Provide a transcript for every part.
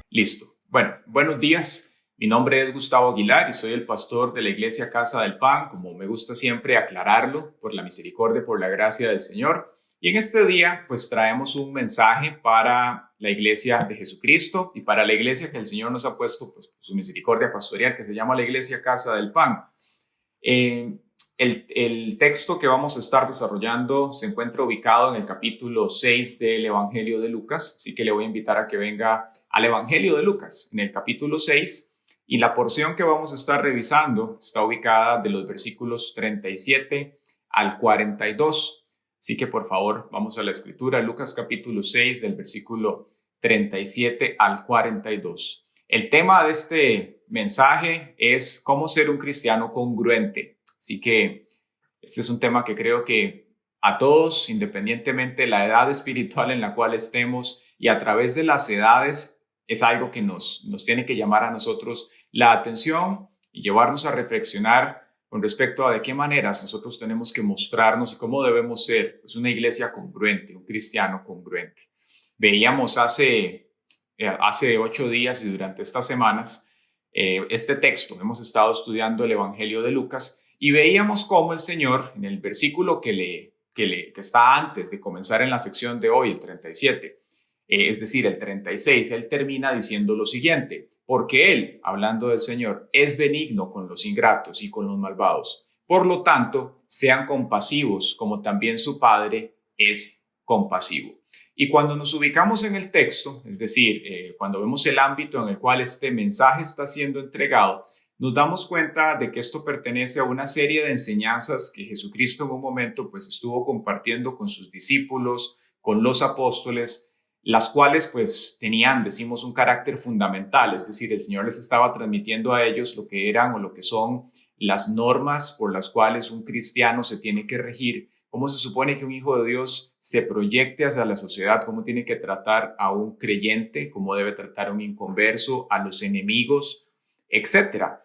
Listo. Bueno, buenos días. Mi nombre es Gustavo Aguilar y soy el pastor de la Iglesia Casa del Pan, como me gusta siempre aclararlo, por la misericordia, por la gracia del Señor. Y en este día, pues traemos un mensaje para la Iglesia de Jesucristo y para la Iglesia que el Señor nos ha puesto, pues, por su misericordia pastoral, que se llama la Iglesia Casa del Pan. El texto que vamos a estar desarrollando se encuentra ubicado en el capítulo 6 del Evangelio de Lucas, así que le voy a invitar a que venga al Evangelio de Lucas, en el capítulo 6, y la porción que vamos a estar revisando está ubicada de los versículos 37 al 42. Así que por favor, vamos a la escritura, Lucas capítulo 6, del versículo 37 al 42. El tema de este mensaje es cómo ser un cristiano congruente. Así que este es un tema que creo que a todos, independientemente de la edad espiritual en la cual estemos y a través de las edades, es algo que nos tiene que llamar a nosotros la atención y llevarnos a reflexionar con respecto a de qué maneras nosotros tenemos que mostrarnos y cómo debemos ser pues, una iglesia congruente, un cristiano congruente. Veíamos hace 8 días y durante estas semanas este texto. Hemos estado estudiando el Evangelio de Lucas y veíamos cómo el Señor, en el versículo que está antes de comenzar en la sección de hoy, el 37, es decir, el 36, Él termina diciendo lo siguiente: porque Él, hablando del Señor, es benigno con los ingratos y con los malvados. Por lo tanto, sean compasivos, como también su Padre es compasivo. Y cuando nos ubicamos en el texto, es decir, cuando vemos el ámbito en el cual este mensaje está siendo entregado, nos damos cuenta de que esto pertenece a una serie de enseñanzas que Jesucristo en un momento pues estuvo compartiendo con sus discípulos, con los apóstoles, las cuales pues tenían, decimos, un carácter fundamental, es decir, el Señor les estaba transmitiendo a ellos lo que eran o lo que son las normas por las cuales un cristiano se tiene que regir, cómo se supone que un hijo de Dios se proyecte hacia la sociedad, cómo tiene que tratar a un creyente, cómo debe tratar a un inconverso, a los enemigos, etcétera.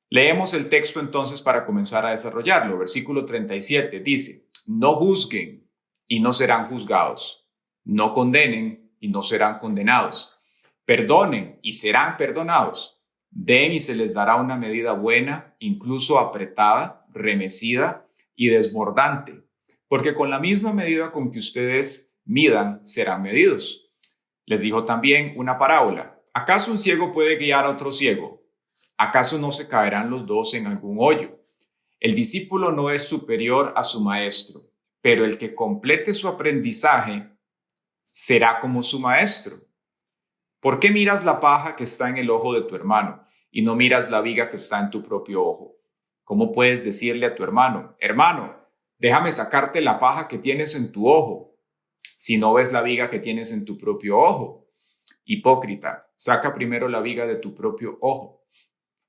Leemos el texto entonces para comenzar a desarrollarlo. Versículo 37 dice: no juzguen y no serán juzgados, no condenen y no serán condenados, perdonen y serán perdonados, den y se les dará una medida buena, incluso apretada, remecida y desbordante, porque con la misma medida con que ustedes midan serán medidos. Les dijo también una parábola: ¿acaso un ciego puede guiar a otro ciego? ¿Acaso no se caerán los dos en algún hoyo? El discípulo no es superior a su maestro, pero el que complete su aprendizaje será como su maestro. ¿Por qué miras la paja que está en el ojo de tu hermano y no miras la viga que está en tu propio ojo? ¿Cómo puedes decirle a tu hermano: hermano, déjame sacarte la paja que tienes en tu ojo, si no ves la viga que tienes en tu propio ojo? Hipócrita, saca primero la viga de tu propio ojo,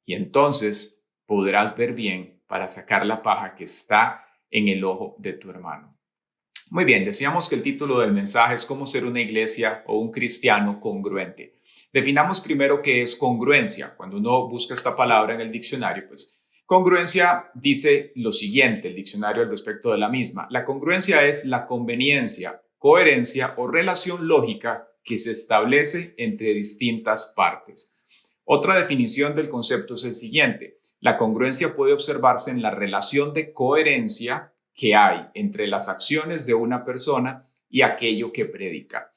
y entonces podrás ver bien para sacar la paja que está en el ojo de tu hermano. Muy bien, decíamos que el título del mensaje es cómo ser una iglesia o un cristiano congruente. Definamos primero qué es congruencia. Cuando uno busca esta palabra en el diccionario, pues congruencia dice lo siguiente, el diccionario al respecto de la misma. La congruencia es la conveniencia, coherencia o relación lógica que se establece entre distintas partes. Otra definición del concepto es el siguiente: la congruencia puede observarse en la relación de coherencia que hay entre las acciones de una persona y aquello que predica.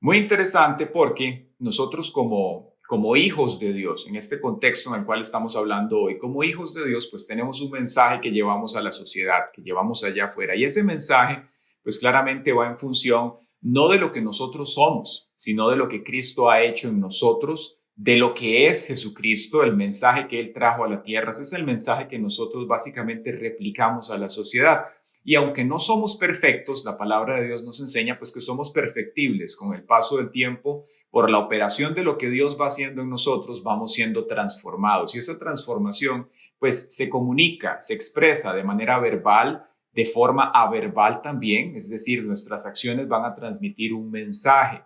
Muy interesante porque nosotros como hijos de Dios, en este contexto en el cual estamos hablando hoy, como hijos de Dios, pues tenemos un mensaje que llevamos a la sociedad, que llevamos allá afuera. Y ese mensaje, pues claramente va en función no de lo que nosotros somos, sino de lo que Cristo ha hecho en nosotros, de lo que es Jesucristo, el mensaje que Él trajo a la tierra. Ese es el mensaje que nosotros básicamente replicamos a la sociedad. Y aunque no somos perfectos, la palabra de Dios nos enseña pues que somos perfectibles. Con el paso del tiempo, por la operación de lo que Dios va haciendo en nosotros, vamos siendo transformados. Y esa transformación pues se comunica, se expresa de manera verbal, de forma averbal también, es decir, nuestras acciones van a transmitir un mensaje.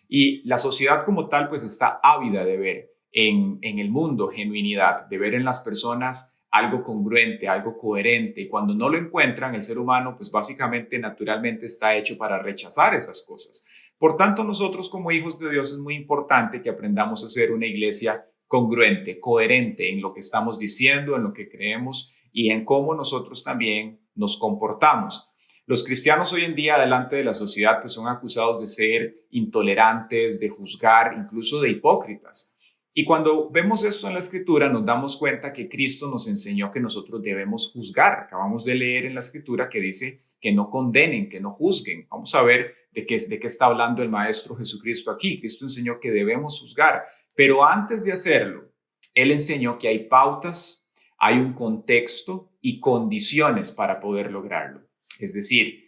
Y la sociedad como tal pues está ávida de ver en el mundo genuinidad, de ver en las personas algo congruente, algo coherente. Y cuando no lo encuentran, el ser humano, pues básicamente, naturalmente está hecho para rechazar esas cosas. Por tanto, nosotros como hijos de Dios es muy importante que aprendamos a ser una iglesia congruente, coherente en lo que estamos diciendo, en lo que creemos y en cómo nosotros también nos comportamos. Los cristianos hoy en día delante de la sociedad pues son acusados de ser intolerantes, de juzgar, incluso de hipócritas. Y cuando vemos esto en la Escritura nos damos cuenta que Cristo nos enseñó que nosotros debemos juzgar. Acabamos de leer en la Escritura que dice que no condenen, que no juzguen. Vamos a ver de qué está hablando el Maestro Jesucristo aquí. Cristo enseñó que debemos juzgar, pero antes de hacerlo, Él enseñó que hay pautas, hay un contexto y condiciones para poder lograrlo. Es decir,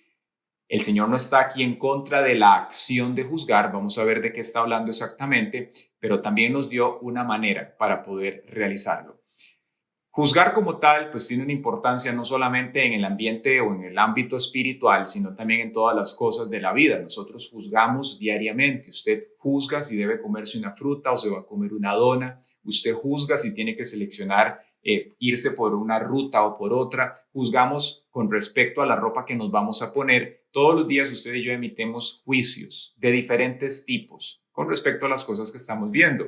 el Señor no está aquí en contra de la acción de juzgar, vamos a ver de qué está hablando exactamente, pero también nos dio una manera para poder realizarlo. Juzgar como tal, pues tiene una importancia no solamente en el ambiente o en el ámbito espiritual, sino también en todas las cosas de la vida. Nosotros juzgamos diariamente. Usted juzga si debe comerse una fruta o se va a comer una dona. Usted juzga si tiene que seleccionar irse por una ruta o por otra. Juzgamos con respecto a la ropa que nos vamos a poner. Todos los días usted y yo emitimos juicios de diferentes tipos con respecto a las cosas que estamos viendo.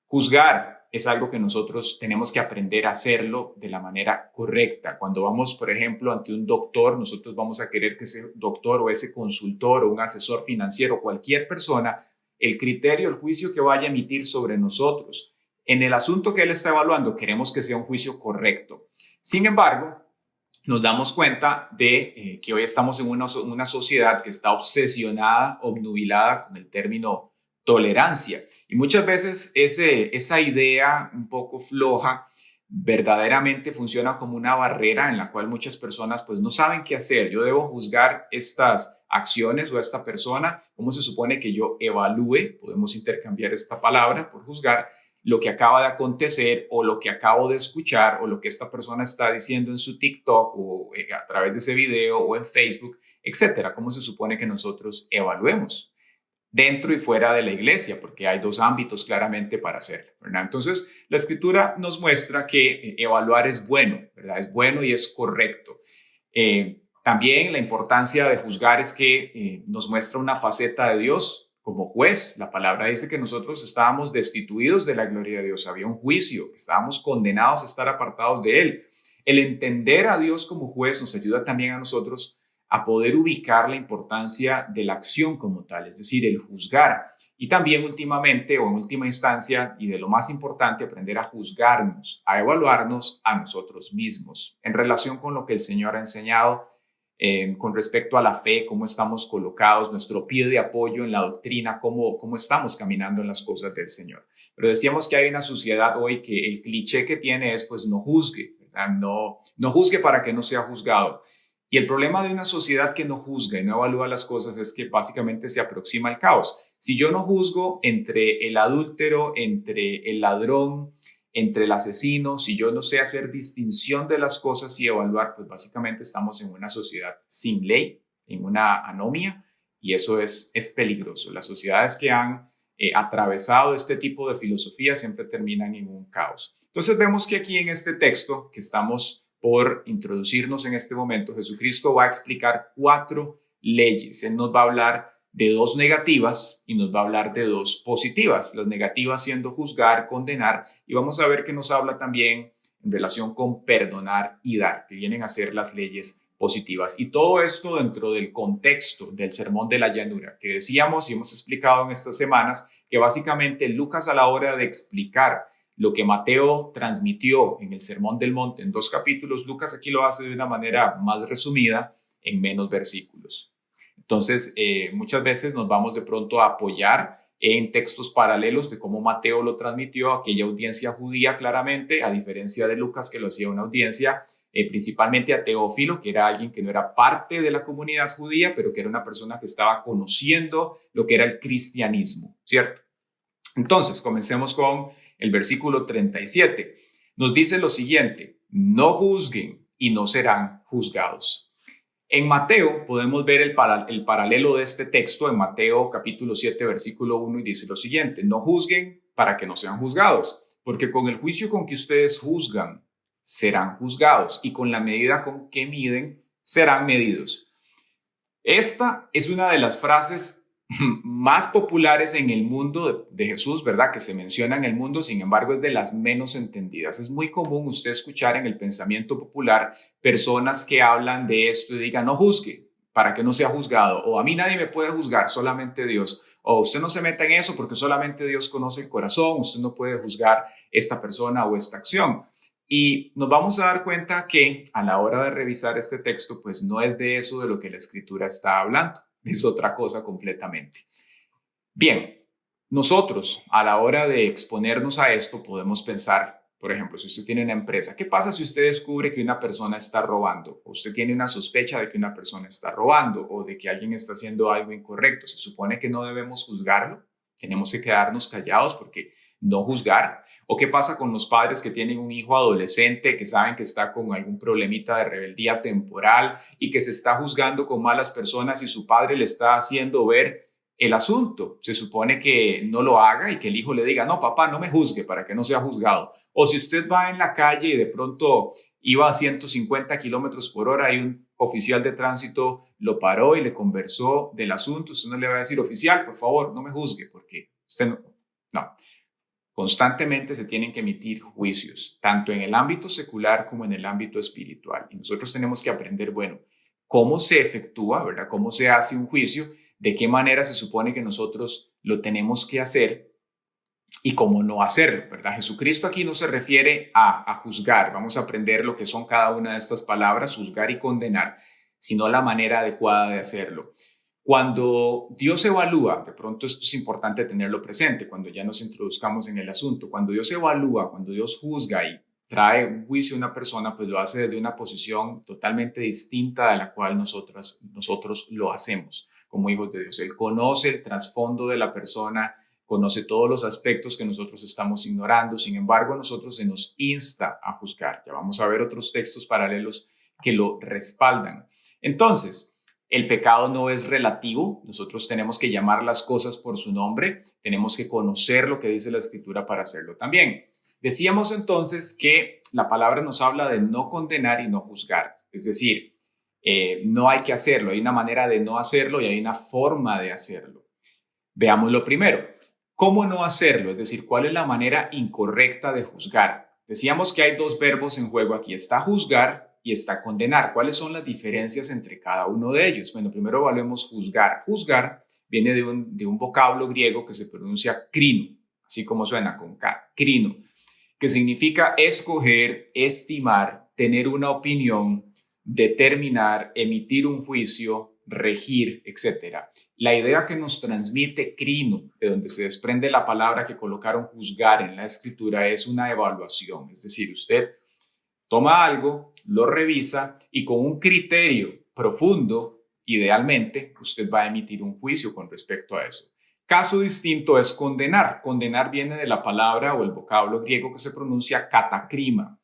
Juzgar es algo que nosotros tenemos que aprender a hacerlo de la manera correcta. Cuando vamos, por ejemplo, ante un doctor, nosotros vamos a querer que ese doctor o ese consultor o un asesor financiero, cualquier persona, el criterio, el juicio que vaya a emitir sobre nosotros en el asunto que él está evaluando, queremos que sea un juicio correcto. Sin embargo, nos damos cuenta de que hoy estamos en una sociedad que está obsesionada, obnubilada con el término tolerancia. Y muchas veces esa idea un poco floja verdaderamente funciona como una barrera en la cual muchas personas pues no saben qué hacer. Yo debo juzgar estas acciones o a esta persona. ¿Cómo se supone que yo evalúe? Podemos intercambiar esta palabra por juzgar lo que acaba de acontecer o lo que acabo de escuchar o lo que esta persona está diciendo en su TikTok o a través de ese video o en Facebook, etcétera. ¿Cómo se supone que nosotros evaluemos? Dentro y fuera de la iglesia, porque hay dos ámbitos claramente para hacerlo, ¿verdad? Entonces, la Escritura nos muestra que evaluar es bueno, ¿verdad? Es bueno y es correcto. También la importancia de juzgar es que nos muestra una faceta de Dios como juez. La palabra dice que nosotros estábamos destituidos de la gloria de Dios. Había un juicio, que estábamos condenados a estar apartados de Él. El entender a Dios como juez nos ayuda también a nosotros a poder ubicar la importancia de la acción como tal, es decir, el juzgar. Y también últimamente o en última instancia, y de lo más importante, aprender a juzgarnos, a evaluarnos a nosotros mismos en relación con lo que el Señor ha enseñado con respecto a la fe, cómo estamos colocados, nuestro pie de apoyo en la doctrina, cómo estamos caminando en las cosas del Señor. Pero decíamos que hay una sociedad hoy que el cliché que tiene es pues no juzgue, ¿verdad? No juzgue para que no sea juzgado. Y el problema de una sociedad que no juzga y no evalúa las cosas es que básicamente se aproxima al caos. Si yo no juzgo entre el adúltero, entre el ladrón, entre el asesino, si yo no sé hacer distinción de las cosas y evaluar, pues básicamente estamos en una sociedad sin ley, en una anomia, y eso es peligroso. Las sociedades que han atravesado este tipo de filosofía siempre terminan en un caos. Entonces vemos que aquí en este texto que estamos por introducirnos en este momento, Jesucristo va a explicar 4 leyes. Él nos va a hablar de 2 negativas y nos va a hablar de 2 positivas. Las negativas siendo juzgar, condenar, y vamos a ver que nos habla también en relación con perdonar y dar, que vienen a ser las leyes positivas. Y todo esto dentro del contexto del Sermón de la Llanura, que decíamos y hemos explicado en estas semanas, que básicamente Lucas a la hora de explicar lo que Mateo transmitió en el Sermón del Monte en 2 capítulos, Lucas aquí lo hace de una manera más resumida en menos versículos. Entonces, muchas veces nos vamos de pronto a apoyar en textos paralelos de cómo Mateo lo transmitió a aquella audiencia judía claramente, a diferencia de Lucas que lo hacía una audiencia principalmente a Teófilo, que era alguien que no era parte de la comunidad judía, pero que era una persona que estaba conociendo lo que era el cristianismo, ¿cierto? Entonces, comencemos con el versículo 37. Nos dice lo siguiente: no juzguen y no serán juzgados. En Mateo podemos ver el paralelo de este texto en Mateo capítulo 7, versículo 1, y dice lo siguiente: no juzguen para que no sean juzgados, porque con el juicio con que ustedes juzgan, serán juzgados, y con la medida con que miden, serán medidos. Esta es una de las frases más populares en el mundo de Jesús, ¿verdad? Que se menciona en el mundo, sin embargo, es de las menos entendidas. Es muy común usted escuchar en el pensamiento popular personas que hablan de esto y digan, no juzgue para que no sea juzgado, o a mí nadie me puede juzgar, solamente Dios, o usted no se meta en eso porque solamente Dios conoce el corazón, usted no puede juzgar esta persona o esta acción. Y nos vamos a dar cuenta que a la hora de revisar este texto, pues no es de eso de lo que la Escritura está hablando, es otra cosa completamente. Bien, nosotros a la hora de exponernos a esto podemos pensar, por ejemplo, si usted tiene una empresa, ¿qué pasa si usted descubre que una persona está robando? O usted tiene una sospecha de que una persona está robando o de que alguien está haciendo algo incorrecto. Se supone que no debemos juzgarlo, tenemos que quedarnos callados porque no juzgar. ¿O qué pasa con los padres que tienen un hijo adolescente que saben que está con algún problemita de rebeldía temporal y que se está juzgando con malas personas y su padre le está haciendo ver el asunto? Se supone que no lo haga y que el hijo le diga, no, papá, no me juzgue para que no sea juzgado. O si usted va en la calle y de pronto iba a 150 kilómetros por hora y un oficial de tránsito lo paró y le conversó del asunto, usted no le va a decir, oficial, por favor, no me juzgue, porque usted no. Constantemente se tienen que emitir juicios, tanto en el ámbito secular como en el ámbito espiritual. Y nosotros tenemos que aprender, bueno, cómo se efectúa, ¿verdad? Cómo se hace un juicio, de qué manera se supone que nosotros lo tenemos que hacer y cómo no hacerlo, ¿verdad? Jesucristo aquí no se refiere a juzgar, vamos a aprender lo que son cada una de estas palabras, juzgar y condenar, sino la manera adecuada de hacerlo. Cuando Dios evalúa, de pronto esto es importante tenerlo presente, cuando ya nos introduzcamos en el asunto, cuando Dios evalúa, cuando Dios juzga y trae un juicio a una persona, pues lo hace desde una posición totalmente distinta de la cual nosotros lo hacemos como hijos de Dios. Él conoce el trasfondo de la persona, conoce todos los aspectos que nosotros estamos ignorando, sin embargo, a nosotros se nos insta a juzgar. Ya vamos a ver otros textos paralelos que lo respaldan. Entonces, el pecado no es relativo, nosotros tenemos que llamar las cosas por su nombre, tenemos que conocer lo que dice la Escritura para hacerlo también. Decíamos entonces que la palabra nos habla de no condenar y no juzgar, es decir, no hay que hacerlo, hay una manera de no hacerlo y hay una forma de hacerlo. Veamos lo primero, ¿cómo no hacerlo? Es decir, ¿cuál es la manera incorrecta de juzgar? Decíamos que hay dos verbos en juego aquí, está juzgar y está condenar. ¿Cuáles son las diferencias entre cada uno de ellos? Bueno, primero evaluemos juzgar. Juzgar viene de un vocablo griego que se pronuncia crino, así como suena con K, crino, que significa escoger, estimar, tener una opinión, determinar, emitir un juicio, regir, etc. La idea que nos transmite crino, de donde se desprende la palabra que colocaron juzgar en la escritura, es una evaluación, es decir, usted toma algo, lo revisa y con un criterio profundo, idealmente, usted va a emitir un juicio con respecto a eso. Caso distinto es condenar. Condenar viene de la palabra o el vocablo griego que se pronuncia katakrima,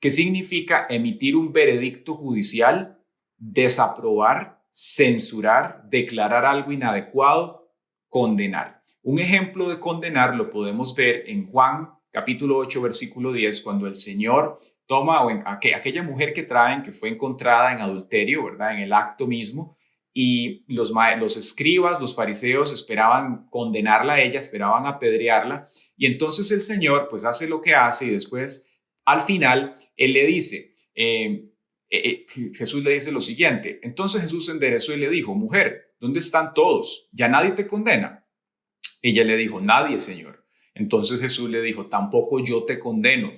que significa emitir un veredicto judicial, desaprobar, censurar, declarar algo inadecuado, condenar. Un ejemplo de condenar lo podemos ver en Juan capítulo 8, versículo 10, cuando el Señor toma a aquella mujer que traen, que fue encontrada en adulterio, ¿verdad? En el acto mismo, y los escribas, los fariseos esperaban condenarla a ella, esperaban apedrearla, y entonces el Señor pues hace lo que hace y después al final Él le dice, Jesús le dice lo siguiente, entonces Jesús se enderezó y le dijo, mujer, ¿dónde están todos? ¿Ya nadie te condena? Ella le dijo, nadie, Señor. Entonces Jesús le dijo, tampoco yo te condeno.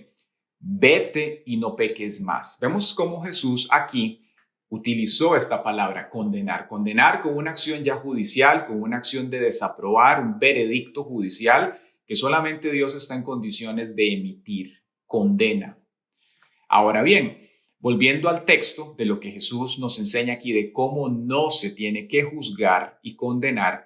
Vete y no peques más. Vemos cómo Jesús aquí utilizó esta palabra, condenar. Condenar con una acción ya judicial, con una acción de desaprobar, un veredicto judicial que solamente Dios está en condiciones de emitir. Condena. Ahora bien, volviendo al texto de lo que Jesús nos enseña aquí de cómo no se tiene que juzgar y condenar,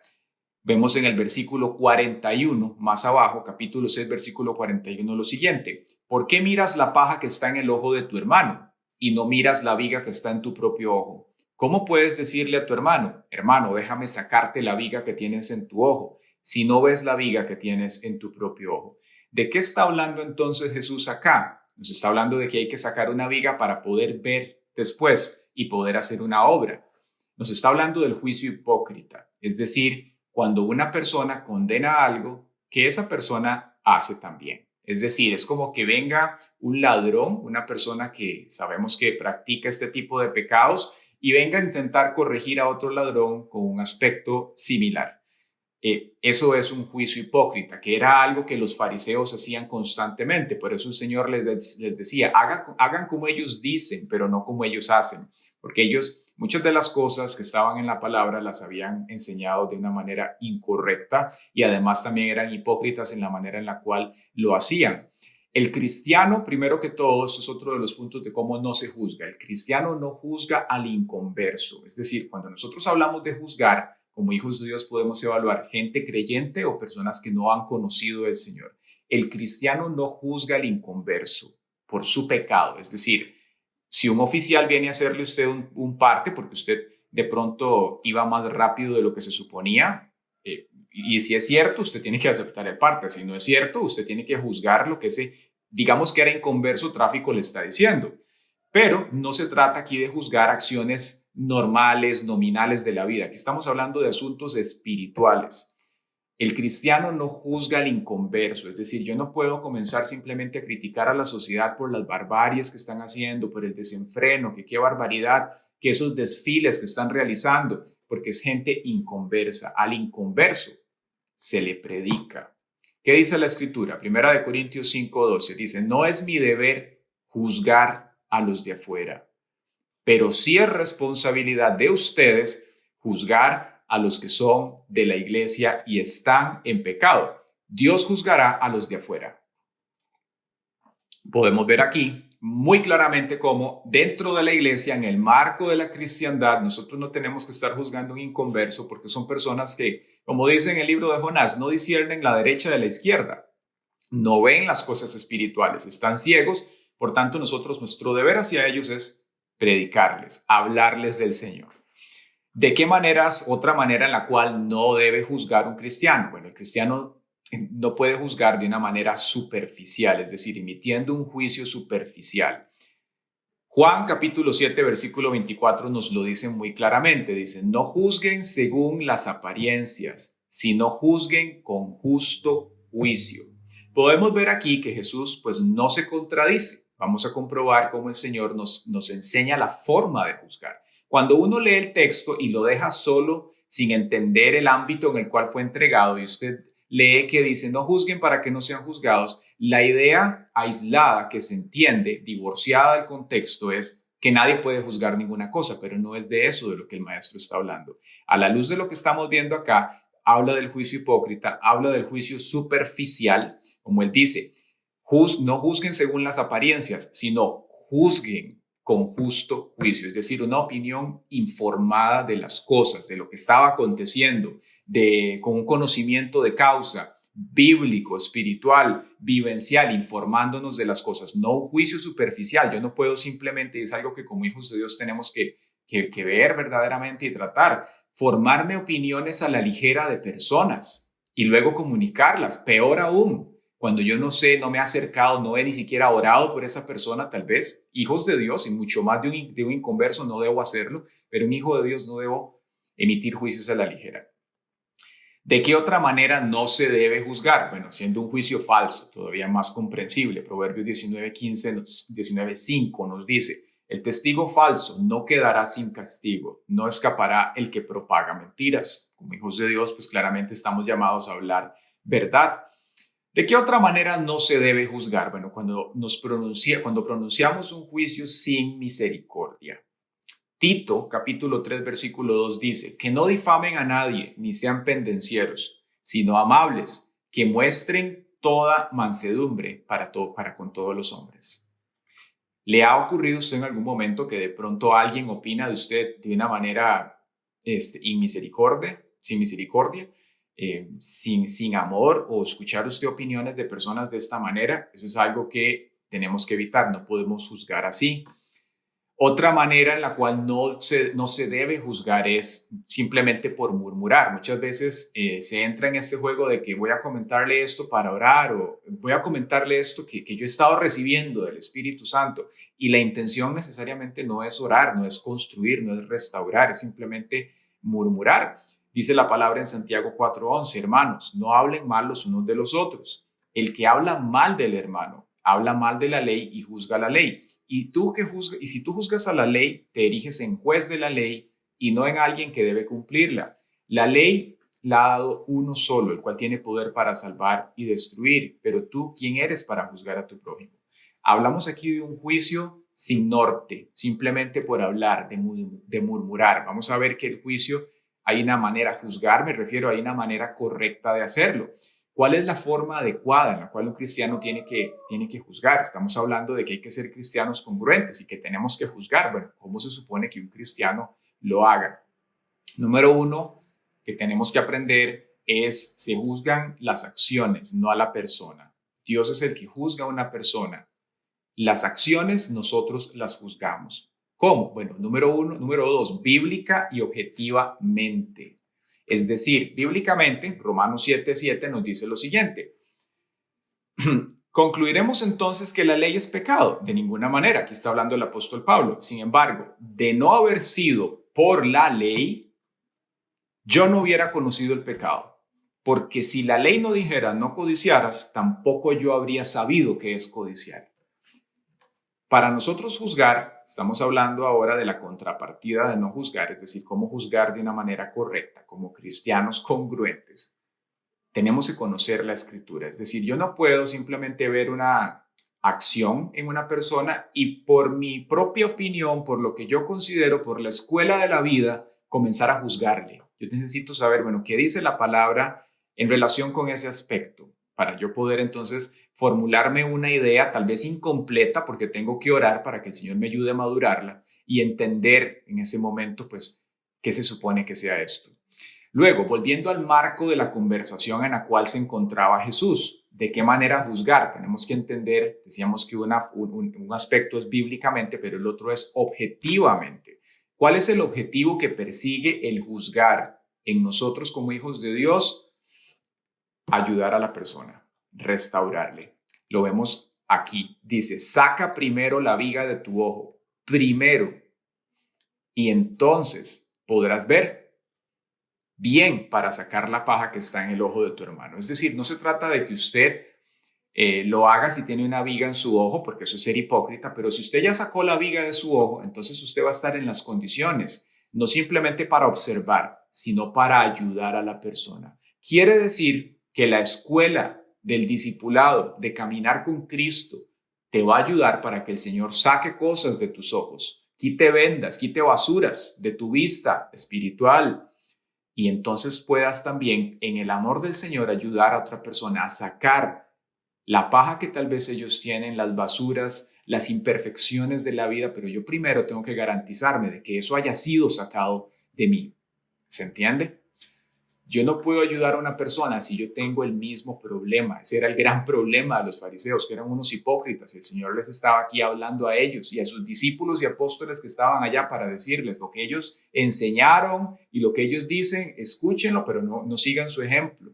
vemos en el versículo 41, más abajo, capítulo 6, versículo 41, lo siguiente. ¿Por qué miras la paja que está en el ojo de tu hermano y no miras la viga que está en tu propio ojo? ¿Cómo puedes decirle a tu hermano, hermano, déjame sacarte la viga que tienes en tu ojo, si no ves la viga que tienes en tu propio ojo? ¿De qué está hablando entonces Jesús acá? Nos está hablando de que hay que sacar una viga para poder ver después y poder hacer una obra. Nos está hablando del juicio hipócrita, es decir, cuando una persona condena algo que esa persona hace también. Es decir, es como que venga un ladrón, una persona que sabemos que practica este tipo de pecados, y venga a intentar corregir a otro ladrón con un aspecto similar. Eso es un juicio hipócrita, que era algo que los fariseos hacían constantemente. Por eso el Señor les decía, hagan como ellos dicen, pero no como ellos hacen. Porque ellos, muchas de las cosas que estaban en la palabra las habían enseñado de una manera incorrecta, y además también eran hipócritas en la manera en la cual lo hacían. El cristiano, primero que todo, esto es otro de los puntos de cómo no se juzga. El cristiano no juzga al inconverso. Es decir, cuando nosotros hablamos de juzgar, como hijos de Dios podemos evaluar gente creyente o personas que no han conocido al Señor. El cristiano no juzga al inconverso por su pecado. Es decir, si un oficial viene a hacerle a usted un parte porque usted de pronto iba más rápido de lo que se suponía, y si es cierto, usted tiene que aceptar el parte. Si no es cierto, usted tiene que juzgar lo que digamos que era inconverso tráfico le está diciendo. Pero no se trata aquí de juzgar acciones normales, nominales de la vida. Aquí estamos hablando de asuntos espirituales. El cristiano no juzga al inconverso, es decir, yo no puedo comenzar simplemente a criticar a la sociedad por las barbaries que están haciendo, por el desenfreno, que qué barbaridad, que esos desfiles que están realizando, porque es gente inconversa. Al inconverso se le predica. ¿Qué dice la Escritura? Primera de Corintios 5:12 dice, no es mi deber juzgar a los de afuera, pero sí es responsabilidad de ustedes juzgar a los que son de la iglesia y están en pecado. Dios juzgará a los de afuera. Podemos ver aquí muy claramente cómo dentro de la iglesia, en el marco de la cristiandad, nosotros no tenemos que estar juzgando a un inconverso porque son personas que, como dice en el libro de Jonás, no disciernen la derecha de la izquierda, no ven las cosas espirituales, están ciegos. Por tanto, nuestro deber hacia ellos es predicarles, hablarles del Señor. ¿De qué maneras? Otra manera en la cual no debe juzgar un cristiano. Bueno, el cristiano no puede juzgar de una manera superficial, es decir, emitiendo un juicio superficial. Juan capítulo 7, versículo 24 nos lo dice muy claramente. Dice, no juzguen según las apariencias, sino juzguen con justo juicio. Podemos ver aquí que Jesús pues no se contradice. Vamos a comprobar cómo el Señor nos enseña la forma de juzgar. Cuando uno lee el texto y lo deja solo, sin entender el ámbito en el cual fue entregado, y usted lee que dice, no juzguen para que no sean juzgados, la idea aislada que se entiende, divorciada del contexto, es que nadie puede juzgar ninguna cosa, pero no es de eso de lo que el maestro está hablando. A la luz de lo que estamos viendo acá, habla del juicio hipócrita, habla del juicio superficial, como él dice, no juzguen según las apariencias, sino juzguen con justo juicio, es decir, una opinión informada de las cosas, de lo que estaba aconteciendo, con un conocimiento de causa, bíblico, espiritual, vivencial, informándonos de las cosas, no un juicio superficial. Yo no puedo simplemente, es algo que como hijos de Dios tenemos que ver verdaderamente y tratar, formarme opiniones a la ligera de personas y luego comunicarlas. Peor aún, cuando yo no sé, no me he acercado, no he ni siquiera orado por esa persona, tal vez, hijos de Dios, y mucho más de un inconverso no debo hacerlo, pero un hijo de Dios no debo emitir juicios a la ligera. ¿De qué otra manera no se debe juzgar? Bueno, haciendo un juicio falso, todavía más comprensible. Proverbios 19:5 nos dice, el testigo falso no quedará sin castigo, no escapará el que propaga mentiras. Como hijos de Dios, pues claramente estamos llamados a hablar verdad. ¿De qué otra manera no se debe juzgar? Bueno, cuando pronunciamos un juicio sin misericordia. Tito, capítulo 3, versículo 2 dice, que no difamen a nadie, ni sean pendencieros, sino amables, que muestren toda mansedumbre para con todos los hombres. ¿Le ha ocurrido a usted en algún momento que de pronto alguien opina de usted de una manera sin misericordia, sin amor, o escuchar usted opiniones de personas de esta manera? Eso es algo que tenemos que evitar, no podemos juzgar así. Otra manera en la cual no se debe juzgar es simplemente por murmurar. Muchas veces se entra en este juego de que voy a comentarle esto para orar o voy a comentarle esto que yo he estado recibiendo del Espíritu Santo. Y la intención necesariamente no es orar, no es construir, no es restaurar, es simplemente murmurar. Dice la palabra en Santiago 4:11, hermanos, no hablen mal los unos de los otros. El que habla mal del hermano, habla mal de la ley y juzga la ley. Y si tú juzgas a la ley, te eriges en juez de la ley y no en alguien que debe cumplirla. La ley la ha dado uno solo, el cual tiene poder para salvar y destruir. Pero tú, ¿quién eres para juzgar a tu prójimo? Hablamos aquí de un juicio sin norte, simplemente por hablar, de murmurar. Vamos a ver que el juicio, hay una manera, juzgar me refiero, hay una manera correcta de hacerlo. ¿Cuál es la forma adecuada en la cual un cristiano tiene que juzgar? Estamos hablando de que hay que ser cristianos congruentes y que tenemos que juzgar. Bueno, ¿cómo se supone que un cristiano lo haga? Número uno, que tenemos que aprender es, se juzgan las acciones, no a la persona. Dios es el que juzga a una persona. Las acciones nosotros las juzgamos. ¿Cómo? Bueno, número dos, bíblica y objetivamente. Es decir, bíblicamente, Romanos 7:7 nos dice lo siguiente. ¿Concluiremos entonces que la ley es pecado? De ninguna manera. Aquí está hablando el apóstol Pablo. Sin embargo, de no haber sido por la ley, yo no hubiera conocido el pecado. Porque si la ley no dijera no codiciarás, tampoco yo habría sabido qué es codiciar. Para nosotros juzgar, estamos hablando ahora de la contrapartida de no juzgar, es decir, cómo juzgar de una manera correcta, como cristianos congruentes. Tenemos que conocer la escritura, es decir, yo no puedo simplemente ver una acción en una persona y por mi propia opinión, por lo que yo considero, por la escuela de la vida, comenzar a juzgarle. Yo necesito saber, bueno, qué dice la palabra en relación con ese aspecto, para yo poder entonces formularme una idea tal vez incompleta, porque tengo que orar para que el Señor me ayude a madurarla y entender en ese momento, pues, qué se supone que sea esto. Luego, volviendo al marco de la conversación en la cual se encontraba Jesús, ¿de qué manera juzgar? Tenemos que entender, decíamos que un aspecto es bíblicamente, pero el otro es objetivamente. ¿Cuál es el objetivo que persigue el juzgar en nosotros como hijos de Dios? Ayudar a la persona, restaurarle. Lo vemos aquí. Dice, saca primero la viga de tu ojo, primero, y entonces podrás ver bien para sacar la paja que está en el ojo de tu hermano. Es decir, no se trata de que usted lo haga si tiene una viga en su ojo, porque eso es ser hipócrita, pero si usted ya sacó la viga de su ojo, entonces usted va a estar en las condiciones, no simplemente para observar, sino para ayudar a la persona. Quiere decir que la escuela del discipulado, de caminar con Cristo, te va a ayudar para que el Señor saque cosas de tus ojos, quite vendas, quite basuras de tu vista espiritual, y entonces puedas también en el amor del Señor ayudar a otra persona a sacar la paja que tal vez ellos tienen, las basuras, las imperfecciones de la vida, pero yo primero tengo que garantizarme de que eso haya sido sacado de mí. ¿Se entiende? Yo no puedo ayudar a una persona si yo tengo el mismo problema. Ese era el gran problema de los fariseos, que eran unos hipócritas. El Señor les estaba aquí hablando a ellos y a sus discípulos y apóstoles que estaban allá para decirles lo que ellos enseñaron y lo que ellos dicen, escúchenlo, pero no sigan su ejemplo.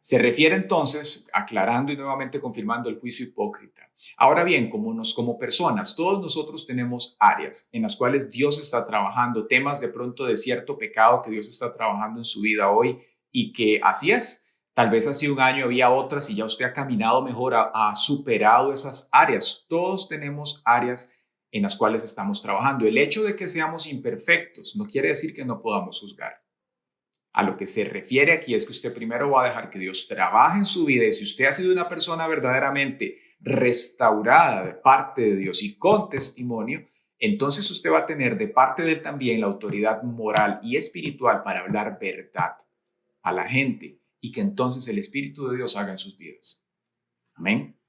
Se refiere entonces, aclarando y nuevamente confirmando el juicio hipócrita. Ahora bien, como personas, todos nosotros tenemos áreas en las cuales Dios está trabajando, temas de pronto de cierto pecado que Dios está trabajando en su vida hoy y que así es. Tal vez hace un año había otras y ya usted ha caminado mejor, ha superado esas áreas. Todos tenemos áreas en las cuales estamos trabajando. El hecho de que seamos imperfectos no quiere decir que no podamos juzgar. A lo que se refiere aquí es que usted primero va a dejar que Dios trabaje en su vida y si usted ha sido una persona verdaderamente restaurada de parte de Dios y con testimonio, entonces usted va a tener de parte de él también la autoridad moral y espiritual para hablar verdad a la gente y que entonces el Espíritu de Dios haga en sus vidas. Amén.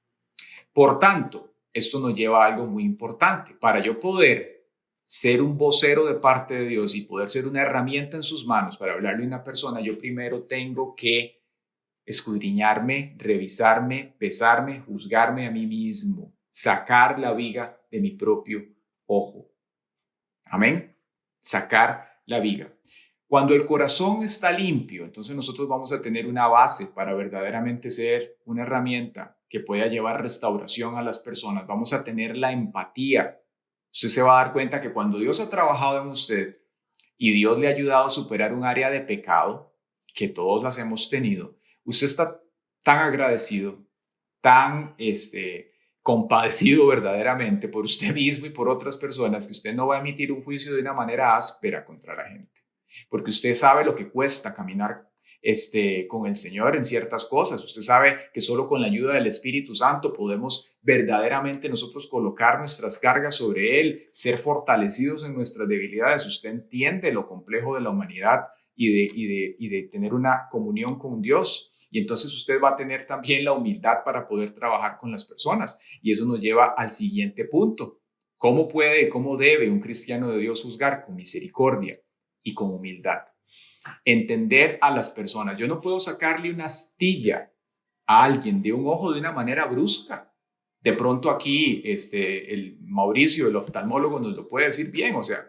Por tanto, esto nos lleva a algo muy importante. Para yo poder ser un vocero de parte de Dios y poder ser una herramienta en sus manos para hablarle a una persona, yo primero tengo que escudriñarme, revisarme, pesarme, juzgarme a mí mismo, sacar la viga de mi propio ojo. Amén. Sacar la viga. Cuando el corazón está limpio, entonces nosotros vamos a tener una base para verdaderamente ser una herramienta que pueda llevar restauración a las personas. Vamos a tener la empatía. Usted se va a dar cuenta que cuando Dios ha trabajado en usted y Dios le ha ayudado a superar un área de pecado, que todos las hemos tenido, usted está tan agradecido, tan compadecido verdaderamente por usted mismo y por otras personas, que usted no va a emitir un juicio de una manera áspera contra la gente, porque usted sabe lo que cuesta caminar con el Señor en ciertas cosas. Usted sabe que solo con la ayuda del Espíritu Santo podemos verdaderamente nosotros colocar nuestras cargas sobre Él, ser fortalecidos en nuestras debilidades. Usted entiende lo complejo de la humanidad y de tener una comunión con Dios. Y entonces usted va a tener también la humildad para poder trabajar con las personas. Y eso nos lleva al siguiente punto. ¿Cómo debe un cristiano de Dios juzgar? Con misericordia y con humildad. Entender a las personas. Yo no puedo sacarle una astilla a alguien de un ojo de una manera brusca. De pronto aquí el Mauricio, el oftalmólogo, nos lo puede decir bien, o sea,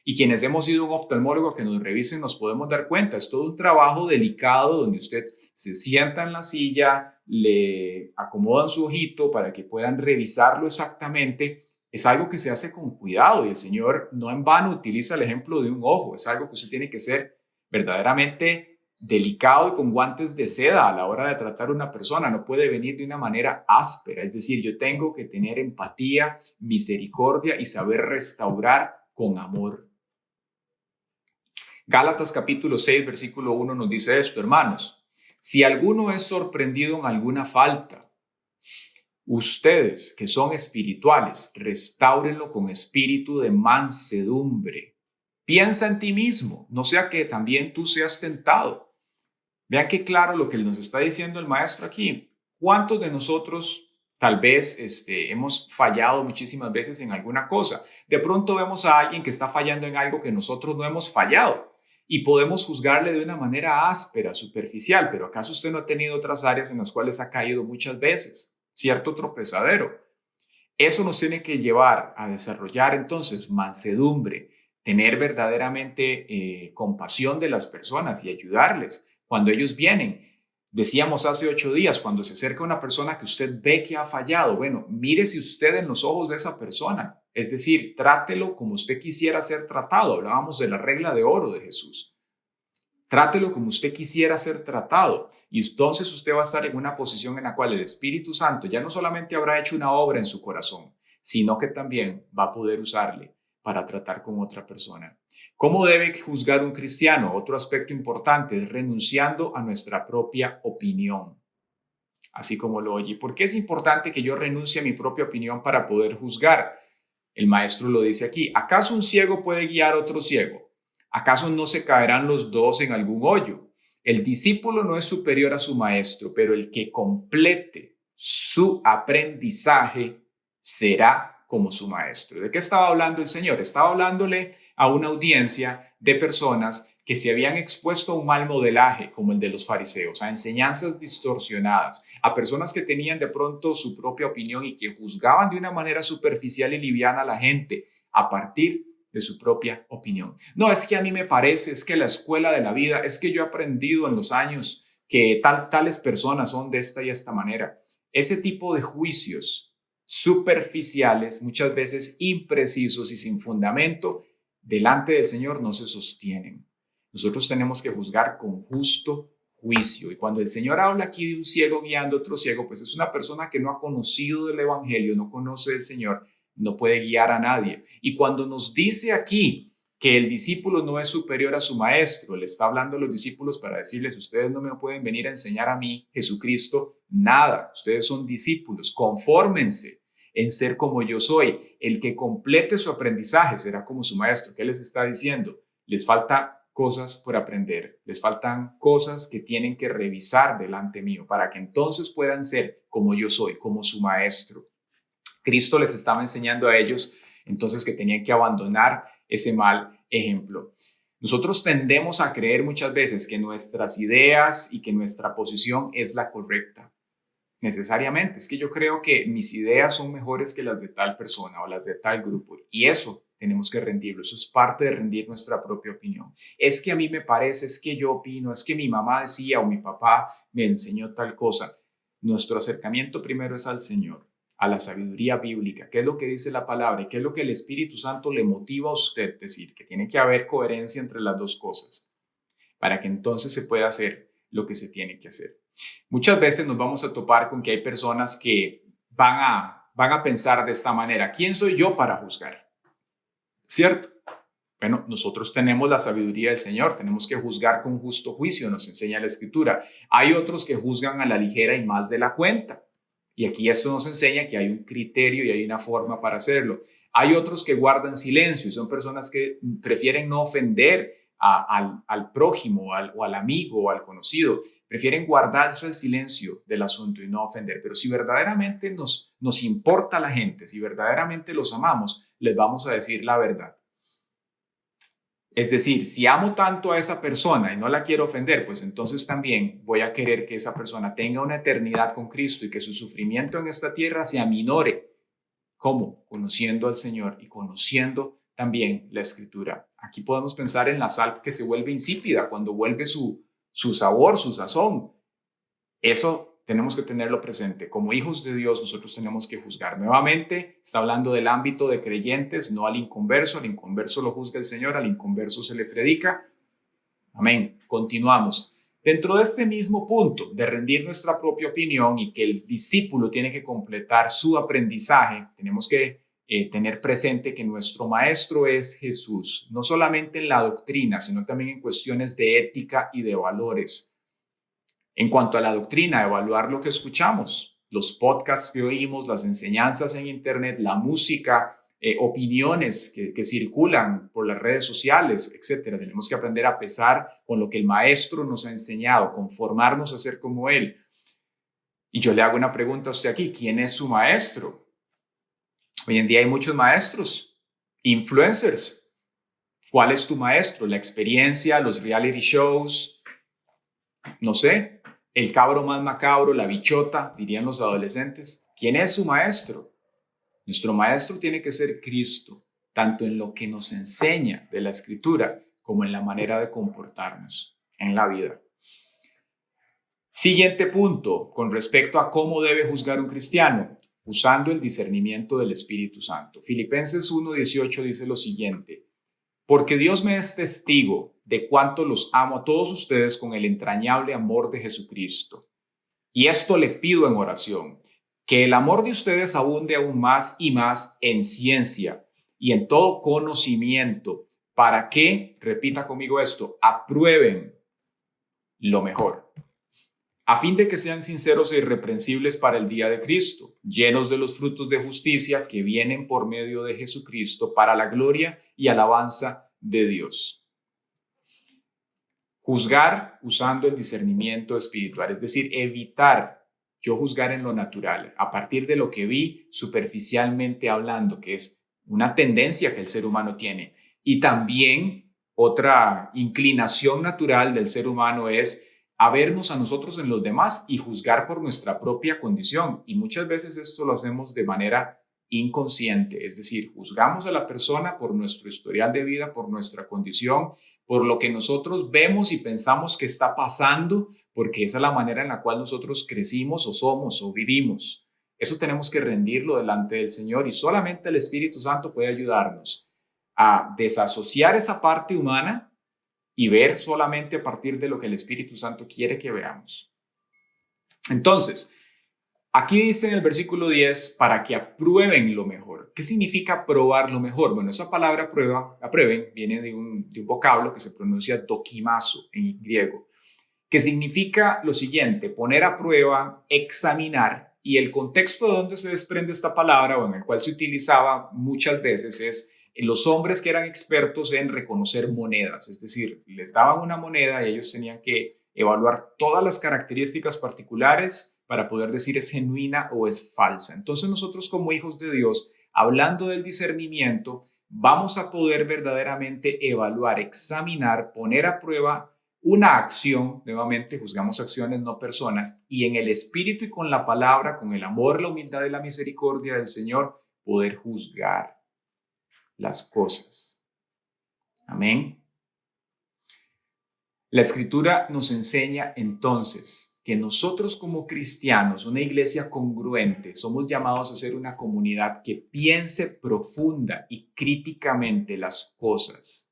y quienes hemos ido a un oftalmólogo que nos revisen nos podemos dar cuenta. Es todo un trabajo delicado donde usted se sienta en la silla, le acomodan su ojito para que puedan revisarlo exactamente. Es algo que se hace con cuidado y el Señor no en vano utiliza el ejemplo de un ojo. Es algo que usted tiene que ser verdaderamente delicado y con guantes de seda a la hora de tratar a una persona. No puede venir de una manera áspera. Es decir, yo tengo que tener empatía, misericordia y saber restaurar con amor. Gálatas capítulo 6, versículo 1 nos dice esto, hermanos. Si alguno es sorprendido en alguna falta, ustedes que son espirituales, restáurenlo con espíritu de mansedumbre. Piensa en ti mismo, no sea que también tú seas tentado. Vean qué claro lo que nos está diciendo el maestro aquí. ¿Cuántos de nosotros tal vez hemos fallado muchísimas veces en alguna cosa? De pronto vemos a alguien que está fallando en algo que nosotros no hemos fallado y podemos juzgarle de una manera áspera, superficial, pero ¿acaso usted no ha tenido otras áreas en las cuales ha caído muchas veces? Cierto tropezadero. Eso nos tiene que llevar a desarrollar entonces mansedumbre, tener verdaderamente compasión de las personas y ayudarles cuando ellos vienen. Decíamos hace 8 días, cuando se acerca una persona que usted ve que ha fallado, bueno, mírese usted en los ojos de esa persona. Es decir, trátelo como usted quisiera ser tratado. Hablábamos de la regla de oro de Jesús. Trátelo como usted quisiera ser tratado. Y entonces usted va a estar en una posición en la cual el Espíritu Santo ya no solamente habrá hecho una obra en su corazón, sino que también va a poder usarle para tratar con otra persona. ¿Cómo debe juzgar un cristiano? Otro aspecto importante es renunciando a nuestra propia opinión. Así como lo oye. ¿Por qué es importante que yo renuncie a mi propia opinión para poder juzgar? El maestro lo dice aquí. ¿Acaso un ciego puede guiar a otro ciego? ¿Acaso no se caerán los dos en algún hoyo? El discípulo no es superior a su maestro, pero el que complete su aprendizaje será como su maestro. ¿De qué estaba hablando el Señor? Estaba hablándole a una audiencia de personas que se habían expuesto a un mal modelaje, como el de los fariseos, a enseñanzas distorsionadas, a personas que tenían de pronto su propia opinión y que juzgaban de una manera superficial y liviana a la gente a partir de su propia opinión. No, es que a mí me parece, es que la escuela de la vida, es que yo he aprendido en los años que tales personas son de esta y esta manera. Ese tipo de juicios superficiales, muchas veces imprecisos y sin fundamento, delante del Señor no se sostienen. Nosotros tenemos que juzgar con justo juicio. Y cuando el Señor habla aquí de un ciego guiando a otro ciego, pues es una persona que no ha conocido del Evangelio, no conoce del Señor, no puede guiar a nadie. Y cuando nos dice aquí que el discípulo no es superior a su maestro, le está hablando a los discípulos para decirles, ustedes no me pueden venir a enseñar a mí, Jesucristo, nada. Ustedes son discípulos, confórmense en ser como yo soy. El que complete su aprendizaje será como su maestro. ¿Qué les está diciendo? Les falta cosas por aprender, les faltan cosas que tienen que revisar delante mío para que entonces puedan ser como yo soy, como su maestro. Cristo les estaba enseñando a ellos entonces que tenían que abandonar ese mal ejemplo. Nosotros tendemos a creer muchas veces que nuestras ideas y que nuestra posición es la correcta. necesariamente. Es que yo creo que mis ideas son mejores que las de tal persona o las de tal grupo. Y eso tenemos que rendirlo. Eso es parte de rendir nuestra propia opinión. Es que a mí me parece, es que yo opino, es que mi mamá decía o mi papá me enseñó tal cosa. Nuestro acercamiento primero es al Señor, a la sabiduría bíblica. ¿Qué es lo que dice la palabra? ¿Y qué es lo que el Espíritu Santo le motiva a usted a decir? Que tiene que haber coherencia entre las dos cosas para que entonces se pueda hacer lo que se tiene que hacer. Muchas veces nos vamos a topar con que hay personas que van a pensar de esta manera. ¿Quién soy yo para juzgar? ¿Cierto? Bueno, nosotros tenemos la sabiduría del Señor, tenemos que juzgar con justo juicio, nos enseña la Escritura. Hay otros que juzgan a la ligera y más de la cuenta. Y aquí esto nos enseña que hay un criterio y hay una forma para hacerlo. Hay otros que guardan silencio y son personas que prefieren no ofender al prójimo o al amigo o al conocido. Prefieren guardarse el silencio del asunto y no ofender. Pero si verdaderamente nos importa la gente, si verdaderamente los amamos, les vamos a decir la verdad. Es decir, si amo tanto a esa persona y no la quiero ofender, pues entonces también voy a querer que esa persona tenga una eternidad con Cristo y que su sufrimiento en esta tierra se aminore. ¿Cómo? Conociendo al Señor y conociendo también la Escritura. Aquí podemos pensar en la sal que se vuelve insípida cuando vuelve su sabor, su sazón. Eso tenemos que tenerlo presente. Como hijos de Dios, nosotros tenemos que juzgar. Nuevamente, está hablando del ámbito de creyentes, no al inconverso. Al inconverso lo juzga el Señor, al inconverso se le predica. Amén. Continuamos. Dentro de este mismo punto de rendir nuestra propia opinión y que el discípulo tiene que completar su aprendizaje, tenemos que tener presente que nuestro maestro es Jesús, no solamente en la doctrina, sino también en cuestiones de ética y de valores. En cuanto a la doctrina, evaluar lo que escuchamos, los podcasts que oímos, las enseñanzas en Internet, la música, opiniones que circulan por las redes sociales, etcétera. Tenemos que aprender a pesar con lo que el maestro nos ha enseñado, conformarnos a ser como él. Y yo le hago una pregunta a usted aquí, ¿quién es su maestro? Hoy en día hay muchos maestros, influencers. ¿Cuál es tu maestro? ¿La experiencia, los reality shows? No sé, el cabro más macabro, la bichota, dirían los adolescentes. ¿Quién es su maestro? Nuestro maestro tiene que ser Cristo, tanto en lo que nos enseña de la Escritura como en la manera de comportarnos en la vida. Siguiente punto, con respecto a cómo debe juzgar un cristiano, usando el discernimiento del Espíritu Santo. Filipenses 1:18 dice lo siguiente: porque Dios me es testigo de cuánto los amo a todos ustedes con el entrañable amor de Jesucristo. Y esto le pido en oración, que el amor de ustedes abunde aún más y más en ciencia y en todo conocimiento, para que, repita conmigo esto, aprueben lo mejor, a fin de que sean sinceros e irreprensibles para el día de Cristo, llenos de los frutos de justicia que vienen por medio de Jesucristo para la gloria y alabanza de Dios. Juzgar usando el discernimiento espiritual, es decir, evitar yo juzgar en lo natural, a partir de lo que vi superficialmente hablando, que es una tendencia que el ser humano tiene. Y también otra inclinación natural del ser humano es a vernos a nosotros en los demás y juzgar por nuestra propia condición. Y muchas veces esto lo hacemos de manera inconsciente, es decir, juzgamos a la persona por nuestro historial de vida, por nuestra condición, por lo que nosotros vemos y pensamos que está pasando, porque esa es la manera en la cual nosotros crecimos o somos o vivimos. Eso tenemos que rendirlo delante del Señor y solamente el Espíritu Santo puede ayudarnos a desasociar esa parte humana y ver solamente a partir de lo que el Espíritu Santo quiere que veamos. Entonces, aquí dice en el versículo 10, para que aprueben lo mejor. ¿Qué significa probar lo mejor? Bueno, esa palabra aprueben, viene de un vocablo que se pronuncia dokimazo en griego, que significa lo siguiente: poner a prueba, examinar, y el contexto de donde se desprende esta palabra, o en el cual se utilizaba muchas veces, es en los hombres que eran expertos en reconocer monedas, es decir, les daban una moneda y ellos tenían que evaluar todas las características particulares para poder decir es genuina o es falsa. Entonces nosotros como hijos de Dios, hablando del discernimiento, vamos a poder verdaderamente evaluar, examinar, poner a prueba una acción, nuevamente juzgamos acciones, no personas, y en el espíritu y con la palabra, con el amor, la humildad y la misericordia del Señor, poder juzgar las cosas. Amén. La Escritura nos enseña entonces que nosotros como cristianos, una iglesia congruente, somos llamados a ser una comunidad que piense profunda y críticamente las cosas.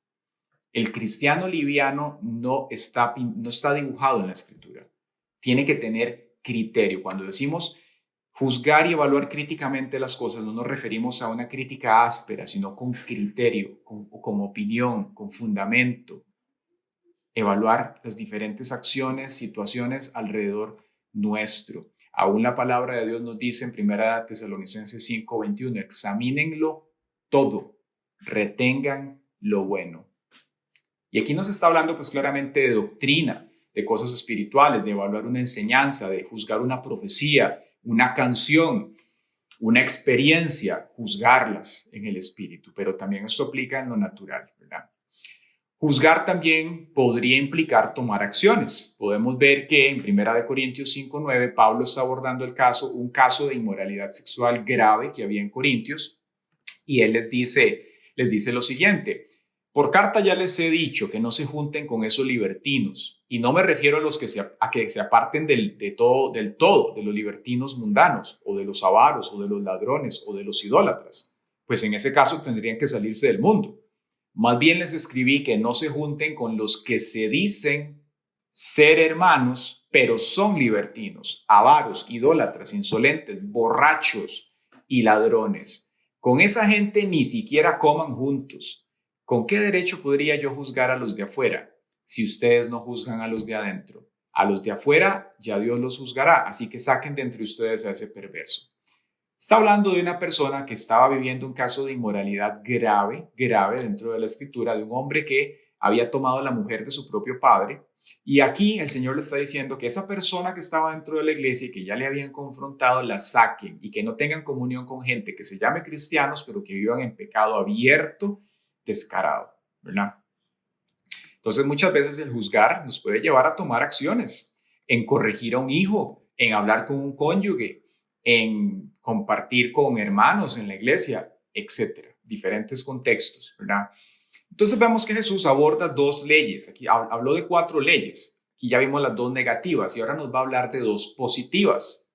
El cristiano liviano no está dibujado en la Escritura. Tiene que tener criterio. Cuando decimos juzgar y evaluar críticamente las cosas, no nos referimos a una crítica áspera, sino con criterio, con opinión, con fundamento. Evaluar las diferentes acciones, situaciones alrededor nuestro. Aún la palabra de Dios nos dice en 1 Tesalonicenses 5:21, examínenlo todo, retengan lo bueno. Y aquí nos está hablando pues claramente de doctrina, de cosas espirituales, de evaluar una enseñanza, de juzgar una profecía, una canción, una experiencia, juzgarlas en el espíritu, pero también esto aplica en lo natural, ¿verdad? Juzgar también podría implicar tomar acciones. Podemos ver que en 1 Corintios 5:9 Pablo está abordando un caso de inmoralidad sexual grave que había en Corintios, y él les dice lo siguiente: por carta ya les he dicho que no se junten con esos libertinos, y no me refiero a los que se aparten del todo, de los libertinos mundanos, o de los avaros, o de los ladrones, o de los idólatras, pues en ese caso tendrían que salirse del mundo. Más bien les escribí que no se junten con los que se dicen ser hermanos, pero son libertinos, avaros, idólatras, insolentes, borrachos y ladrones. Con esa gente ni siquiera coman juntos. ¿Con qué derecho podría yo juzgar a los de afuera si ustedes no juzgan a los de adentro? A los de afuera ya Dios los juzgará, así que saquen de entre ustedes a ese perverso. Está hablando de una persona que estaba viviendo un caso de inmoralidad grave dentro de la Escritura, de un hombre que había tomado a la mujer de su propio padre. Y aquí el Señor le está diciendo que esa persona que estaba dentro de la iglesia y que ya le habían confrontado, la saquen y que no tengan comunión con gente que se llame cristianos, pero que vivan en pecado abierto, descarado, ¿verdad? Entonces muchas veces el juzgar nos puede llevar a tomar acciones, en corregir a un hijo, en hablar con un cónyuge, en compartir con hermanos en la iglesia, etcétera, diferentes contextos, ¿verdad? Entonces vemos que Jesús aborda dos leyes. Aquí habló de 4 leyes. Aquí ya vimos las 2 negativas y ahora nos va a hablar de 2 positivas.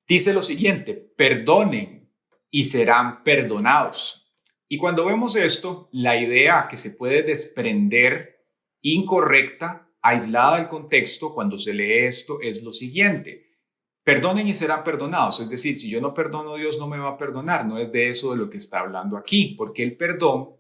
Dice lo siguiente: perdonen y serán perdonados. Y cuando vemos esto, la idea que se puede desprender incorrecta, aislada del contexto, cuando se lee esto, es lo siguiente: perdonen y serán perdonados. Es decir, si yo no perdono, Dios no me va a perdonar. No es de eso de lo que está hablando aquí, porque el perdón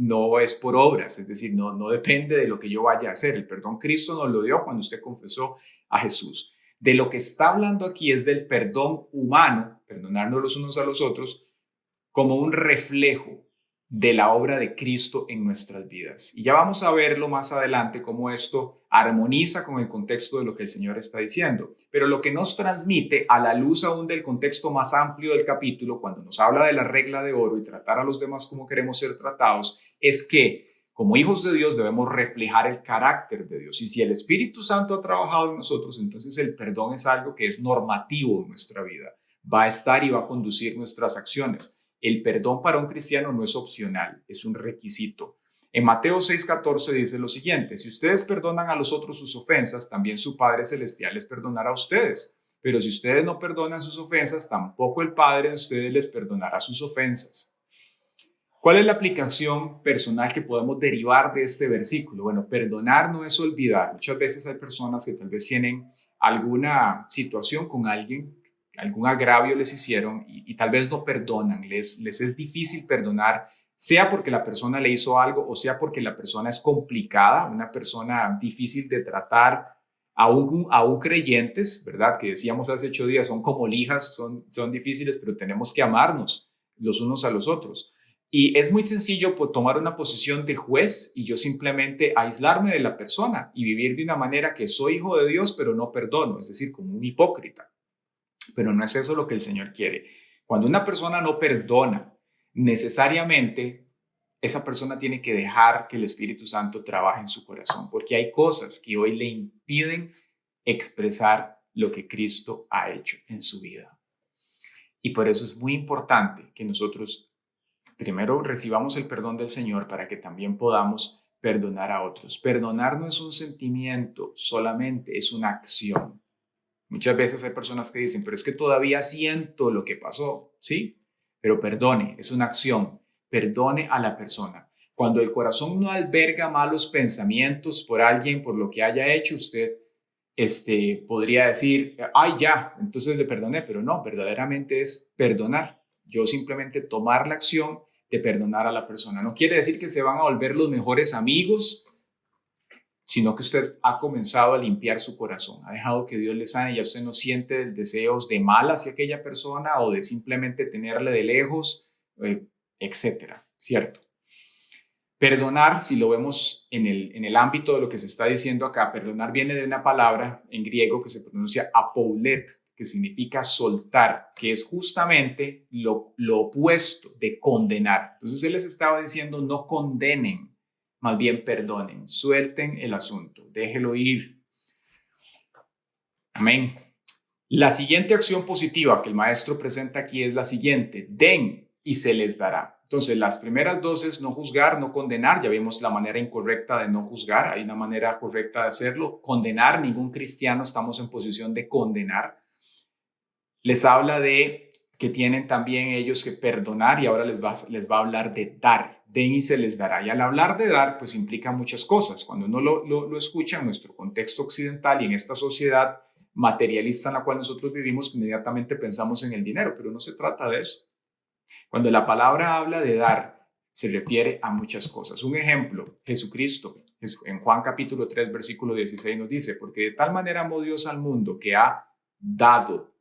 no es por obras, es decir, no depende de lo que yo vaya a hacer. El perdón Cristo nos lo dio cuando usted confesó a Jesús. De lo que está hablando aquí es del perdón humano, perdonarnos los unos a los otros, como un reflejo de la obra de Cristo en nuestras vidas. Y ya vamos a verlo más adelante, cómo esto armoniza con el contexto de lo que el Señor está diciendo. Pero lo que nos transmite, a la luz aún del contexto más amplio del capítulo, cuando nos habla de la regla de oro y tratar a los demás como queremos ser tratados, es que como hijos de Dios debemos reflejar el carácter de Dios. Y si el Espíritu Santo ha trabajado en nosotros, entonces el perdón es algo que es normativo en nuestra vida. Va a estar y va a conducir nuestras acciones. El perdón para un cristiano no es opcional, es un requisito. En Mateo 6:14 dice lo siguiente: si ustedes perdonan a los otros sus ofensas, también su Padre Celestial les perdonará a ustedes. Pero si ustedes no perdonan sus ofensas, tampoco el Padre de ustedes les perdonará sus ofensas. ¿Cuál es la aplicación personal que podemos derivar de este versículo? Bueno, perdonar no es olvidar. Muchas veces hay personas que tal vez tienen alguna situación con alguien, algún agravio les hicieron y tal vez no perdonan, les es difícil perdonar, sea porque la persona le hizo algo o sea porque la persona es complicada, una persona difícil de tratar, aún creyentes, ¿verdad? Que decíamos hace 8 días, son como lijas, son difíciles, pero tenemos que amarnos los unos a los otros. Y es muy sencillo tomar una posición de juez y yo simplemente aislarme de la persona y vivir de una manera que soy hijo de Dios, pero no perdono, es decir, como un hipócrita. Pero no es eso lo que el Señor quiere. Cuando una persona no perdona, necesariamente esa persona tiene que dejar que el Espíritu Santo trabaje en su corazón, porque hay cosas que hoy le impiden expresar lo que Cristo ha hecho en su vida. Y por eso es muy importante que nosotros primero recibamos el perdón del Señor para que también podamos perdonar a otros. Perdonar no es un sentimiento solamente, es una acción. Muchas veces hay personas que dicen, pero es que todavía siento lo que pasó, ¿sí? Pero perdone, es una acción. Perdone a la persona. Cuando el corazón no alberga malos pensamientos por alguien, por lo que haya hecho, usted podría decir, ay, ya, entonces le perdoné, pero no, verdaderamente es perdonar. Yo simplemente tomar la acción de perdonar a la persona. No quiere decir que se van a volver los mejores amigos, sino que usted ha comenzado a limpiar su corazón, ha dejado que Dios le sane y ya usted no siente deseos de mal hacia aquella persona o de simplemente tenerle de lejos, etcétera, ¿cierto? Perdonar, si lo vemos en el ámbito de lo que se está diciendo acá, perdonar viene de una palabra en griego que se pronuncia apoulet, que significa soltar, que es justamente lo opuesto de condenar. Entonces él les estaba diciendo, no condenen, más bien perdonen, suelten el asunto, déjelo ir. Amén. La siguiente acción positiva que el maestro presenta aquí es la siguiente: den y se les dará. Entonces, las primeras dos es no juzgar, no condenar. Ya vimos la manera incorrecta de no juzgar. Hay una manera correcta de hacerlo. Condenar, ningún cristiano estamos en posición de condenar. Les habla de que tienen también ellos que perdonar y ahora les va a hablar de dar. Den y se les dará. Y al hablar de dar, pues implica muchas cosas. Cuando uno lo escucha en nuestro contexto occidental y en esta sociedad materialista en la cual nosotros vivimos, inmediatamente pensamos en el dinero, pero no se trata de eso. Cuando la palabra habla de dar, se refiere a muchas cosas. Un ejemplo, Jesucristo, en Juan capítulo 3, versículo 16 nos dice, porque de tal manera amó Dios al mundo que ha dado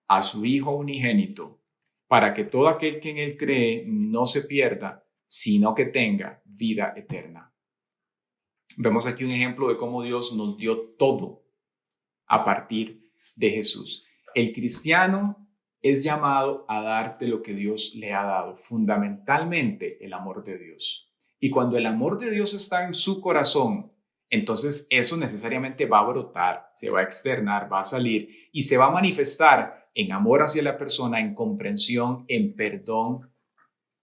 a su Hijo unigénito para que todo aquel que en él cree no se pierda, sino que tenga vida eterna. Vemos aquí un ejemplo de cómo Dios nos dio todo a partir de Jesús. El cristiano es llamado a dar de lo que Dios le ha dado, fundamentalmente el amor de Dios. Y cuando el amor de Dios está en su corazón, entonces eso necesariamente va a brotar, se va a externar, va a salir y se va a manifestar en amor hacia la persona, en comprensión, en perdón.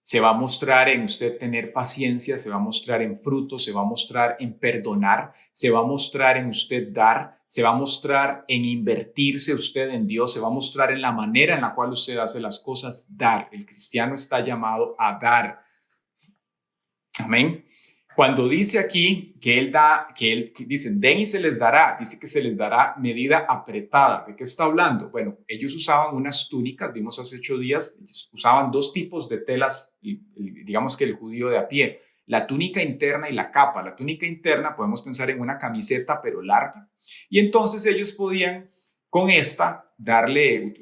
Se va a mostrar en usted tener paciencia, se va a mostrar en frutos, se va a mostrar en perdonar, se va a mostrar en usted dar, se va a mostrar en invertirse usted en Dios, se va a mostrar en la manera en la cual usted hace las cosas, dar. El cristiano está llamado a dar. Amén. Cuando dice aquí que él dicen, den y se les dará, dice que se les dará medida apretada. ¿De qué está hablando? Bueno, ellos usaban unas túnicas, vimos hace 8 días, usaban dos tipos de telas, digamos que el judío de a pie, la túnica interna y la capa. La túnica interna podemos pensar en una camiseta, pero larga, y entonces ellos podían con esta darle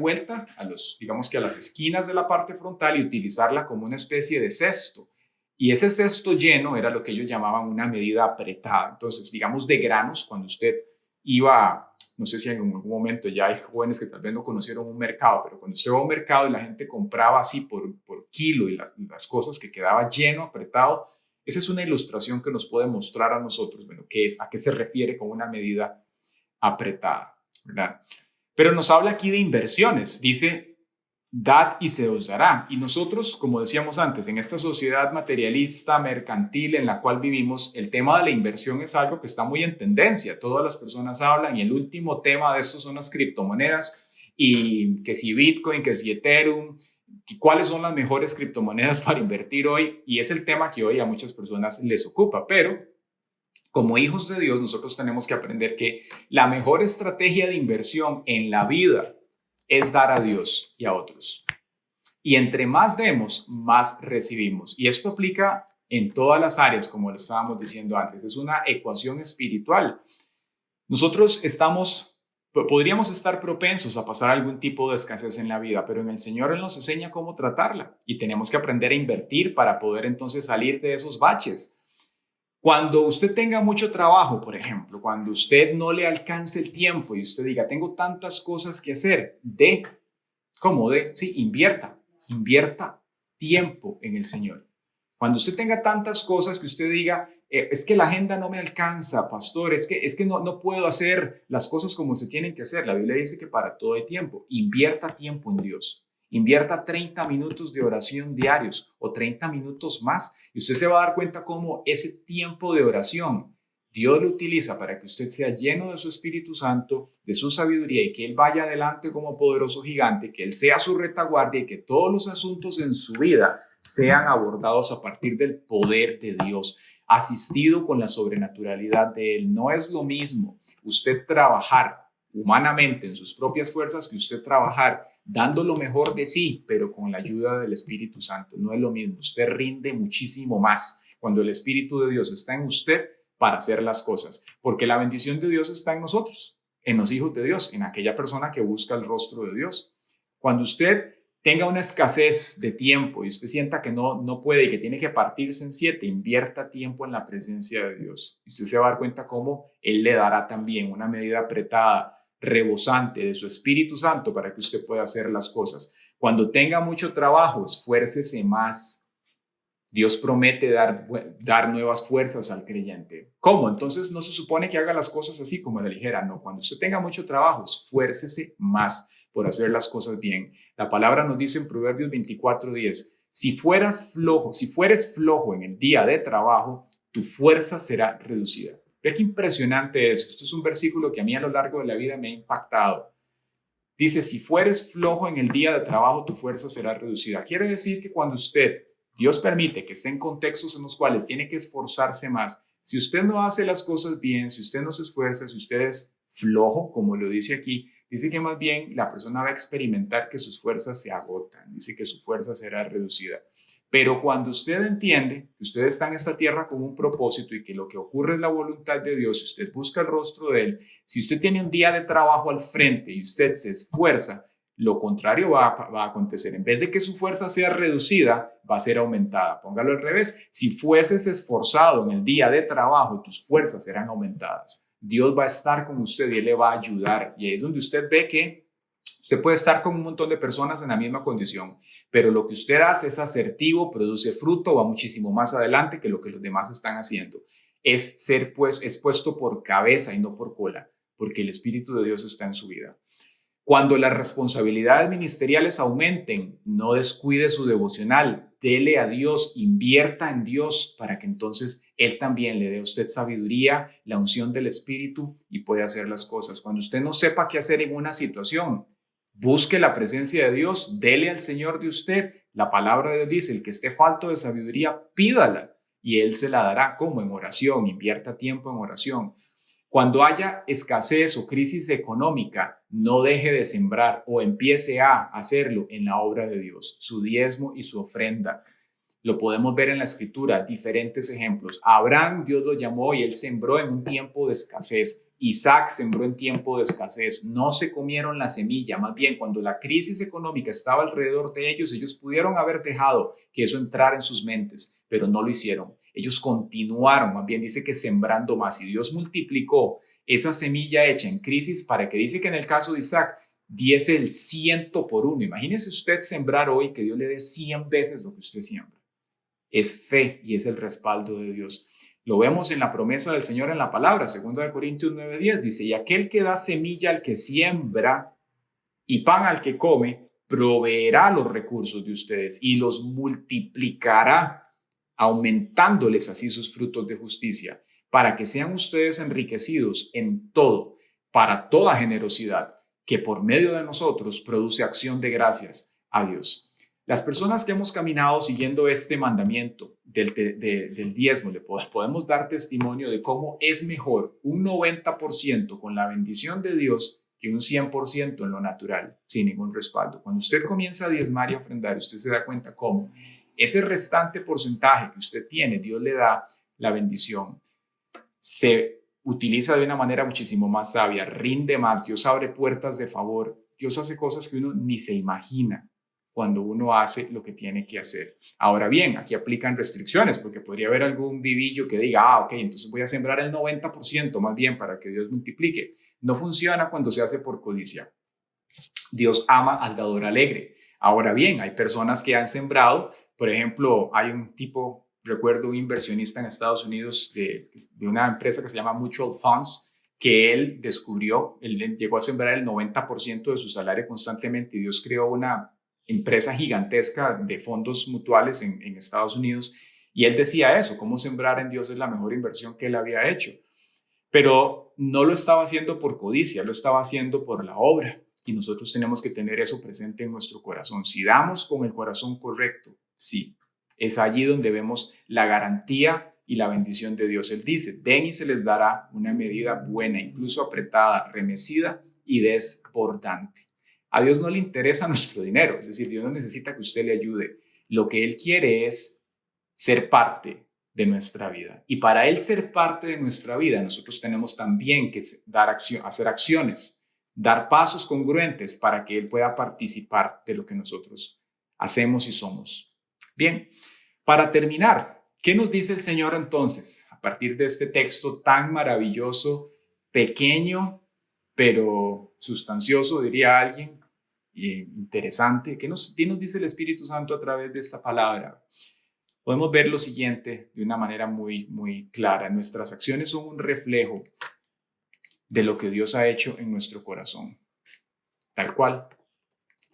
vuelta a digamos que a las esquinas de la parte frontal y utilizarla como una especie de cesto. Y ese cesto lleno era lo que ellos llamaban una medida apretada. Entonces, digamos de granos, cuando usted iba, no sé si en algún momento ya hay jóvenes que tal vez no conocieron un mercado, pero cuando usted va a un mercado y la gente compraba así por kilo y las cosas que quedaba lleno, apretado, esa es una ilustración que nos puede mostrar a nosotros, bueno, a qué se refiere con una medida apretada, ¿verdad? Pero nos habla aquí de inversiones. Dice, dad y se os dará. Y nosotros, como decíamos antes, en esta sociedad materialista, mercantil en la cual vivimos, el tema de la inversión es algo que está muy en tendencia. Todas las personas hablan y el último tema de esto son las criptomonedas y que si Bitcoin, que si Ethereum, cuáles son las mejores criptomonedas para invertir hoy. Y es el tema que hoy a muchas personas les ocupa, pero como hijos de Dios, nosotros tenemos que aprender que la mejor estrategia de inversión en la vida es dar a Dios y a otros. Y entre más demos, más recibimos. Y esto aplica en todas las áreas, como lo estábamos diciendo antes. Es una ecuación espiritual. Nosotros podríamos estar propensos a pasar algún tipo de escasez en la vida, pero en el Señor Él nos enseña cómo tratarla. Y tenemos que aprender a invertir para poder entonces salir de esos baches. Cuando usted tenga mucho trabajo, por ejemplo, cuando usted no le alcance el tiempo y usted diga, tengo tantas cosas que hacer, invierta tiempo en el Señor. Cuando usted tenga tantas cosas que usted diga, es que la agenda no me alcanza, pastor, es que no puedo hacer las cosas como se tienen que hacer. La Biblia dice que para todo hay tiempo. Invierta tiempo en Dios. Invierta 30 minutos de oración diarios o 30 minutos más y usted se va a dar cuenta cómo ese tiempo de oración Dios lo utiliza para que usted sea lleno de su Espíritu Santo, de su sabiduría y que Él vaya adelante como poderoso gigante, que Él sea su retaguardia y que todos los asuntos en su vida sean abordados a partir del poder de Dios, asistido con la sobrenaturalidad de Él. No es lo mismo usted trabajar humanamente en sus propias fuerzas que usted trabajar dando lo mejor de sí, pero con la ayuda del Espíritu Santo. No es lo mismo. Usted rinde muchísimo más cuando el Espíritu de Dios está en usted para hacer las cosas, porque la bendición de Dios está en nosotros, en los hijos de Dios, en aquella persona que busca el rostro de Dios. Cuando usted tenga una escasez de tiempo y usted sienta que no puede y que tiene que partirse en 7, invierta tiempo en la presencia de Dios. Y usted se va a dar cuenta cómo Él le dará también una medida apretada, rebosante de su Espíritu Santo para que usted pueda hacer las cosas. Cuando tenga mucho trabajo, esfuércese más. Dios promete dar nuevas fuerzas al creyente. ¿Cómo? Entonces no se supone que haga las cosas así como a la ligera. No, cuando usted tenga mucho trabajo, esfuércese más por hacer las cosas bien. La palabra nos dice en Proverbios 24:10, si fueres flojo en el día de trabajo, tu fuerza será reducida. Ve qué impresionante es. Esto es un versículo que a mí a lo largo de la vida me ha impactado. Dice, si fueres flojo en el día de trabajo, tu fuerza será reducida. Quiere decir que cuando Dios permite que esté en contextos en los cuales tiene que esforzarse más. Si usted no hace las cosas bien, si usted no se esfuerza, si usted es flojo, como lo dice aquí, dice que más bien la persona va a experimentar que sus fuerzas se agotan, dice que su fuerza será reducida. Pero cuando usted entiende que usted está en esta tierra con un propósito y que lo que ocurre es la voluntad de Dios, si usted busca el rostro de Él, si usted tiene un día de trabajo al frente y usted se esfuerza, lo contrario va a acontecer. En vez de que su fuerza sea reducida, va a ser aumentada. Póngalo al revés. Si fueses esforzado en el día de trabajo, tus fuerzas serán aumentadas. Dios va a estar con usted y Él le va a ayudar. Y ahí es donde usted ve que usted puede estar con un montón de personas en la misma condición, pero lo que usted hace es asertivo, produce fruto, va muchísimo más adelante que lo que los demás están haciendo. Es puesto por cabeza y no por cola, porque el Espíritu de Dios está en su vida. Cuando las responsabilidades ministeriales aumenten, no descuide su devocional, dele a Dios, invierta en Dios para que entonces Él también le dé a usted sabiduría, la unción del Espíritu y puede hacer las cosas. Cuando usted no sepa qué hacer en una situación, busque la presencia de Dios, dele al Señor de usted. La palabra de Dios dice, el que esté falto de sabiduría, pídala y Él se la dará. ¿Cómo? En oración, invierta tiempo en oración. Cuando haya escasez o crisis económica, no deje de sembrar o empiece a hacerlo en la obra de Dios, su diezmo y su ofrenda. Lo podemos ver en la Escritura, diferentes ejemplos. Abraham, Dios lo llamó y él sembró en un tiempo de escasez. Isaac sembró en tiempo de escasez. No se comieron la semilla. Más bien, cuando la crisis económica estaba alrededor de ellos, ellos pudieron haber dejado que eso entrara en sus mentes, pero no lo hicieron. Ellos continuaron, más bien dice que sembrando más. Y Dios multiplicó esa semilla hecha en crisis para que dice que en el caso de Isaac diese el 100 por 1. Imagínese usted sembrar hoy que Dios le dé 100 veces lo que usted siembra. Es fe y es el respaldo de Dios. Lo vemos en la promesa del Señor en la palabra, 2 Corintios 9:10, dice, y aquel que da semilla al que siembra y pan al que come, proveerá los recursos de ustedes y los multiplicará, aumentándoles así sus frutos de justicia, para que sean ustedes enriquecidos en todo, para toda generosidad, que por medio de nosotros produce acción de gracias a Dios. Las personas que hemos caminado siguiendo este mandamiento del diezmo, le podemos dar testimonio de cómo es mejor un 90% con la bendición de Dios que un 100% en lo natural, sin ningún respaldo. Cuando usted comienza a diezmar y a ofrendar, usted se da cuenta cómo ese restante porcentaje que usted tiene, Dios le da la bendición. Se utiliza de una manera muchísimo más sabia, rinde más, Dios abre puertas de favor, Dios hace cosas que uno ni se imagina cuando uno hace lo que tiene que hacer. Ahora bien, aquí aplican restricciones, porque podría haber algún vivillo que diga, ok, entonces voy a sembrar el 90% más bien para que Dios multiplique. No funciona cuando se hace por codicia. Dios ama al dador alegre. Ahora bien, hay personas que han sembrado, por ejemplo, hay un tipo recuerdo un inversionista en Estados Unidos de una empresa que se llama Mutual Funds, que él descubrió, él llegó a sembrar el 90% de su salario constantemente y Dios creó una empresa gigantesca de fondos mutuales en Estados Unidos. Y él decía eso, cómo sembrar en Dios es la mejor inversión que él había hecho. Pero no lo estaba haciendo por codicia, lo estaba haciendo por la obra. Y nosotros tenemos que tener eso presente en nuestro corazón. Si damos con el corazón correcto, sí, es allí donde vemos la garantía y la bendición de Dios. Él dice, den y se les dará una medida buena, incluso apretada, remecida y desbordante. A Dios no le interesa nuestro dinero, es decir, Dios no necesita que usted le ayude. Lo que Él quiere es ser parte de nuestra vida. Y para Él ser parte de nuestra vida, nosotros tenemos también que hacer acciones, dar pasos congruentes para que Él pueda participar de lo que nosotros hacemos y somos. Bien, para terminar, ¿qué nos dice el Señor entonces a partir de este texto tan maravilloso, pequeño, pero sustancioso, diría alguien, e interesante? ¿Qué nos dice el Espíritu Santo a través de esta palabra? Podemos ver lo siguiente de una manera muy, muy clara. Nuestras acciones son un reflejo de lo que Dios ha hecho en nuestro corazón. Tal cual.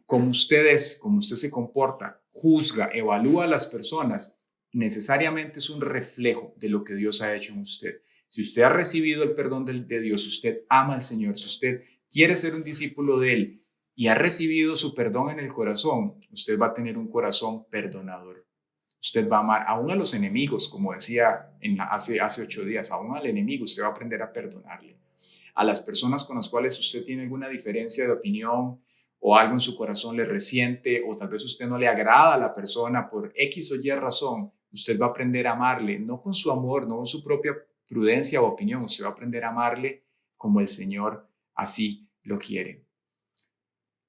Como usted es, como usted se comporta, juzga, evalúa a las personas, necesariamente es un reflejo de lo que Dios ha hecho en usted. Si usted ha recibido el perdón de Dios, si usted ama al Señor, si usted quiere ser un discípulo de Él y ha recibido su perdón en el corazón, usted va a tener un corazón perdonador. Usted va a amar aún a los enemigos, como decía hace 8 días, aún al enemigo usted va a aprender a perdonarle. A las personas con las cuales usted tiene alguna diferencia de opinión o algo en su corazón le resiente o tal vez usted no le agrada a la persona por X o Y razón, usted va a aprender a amarle, no con su amor, no con su propia prudencia o opinión, usted va a aprender a amarle como el Señor así lo quiere.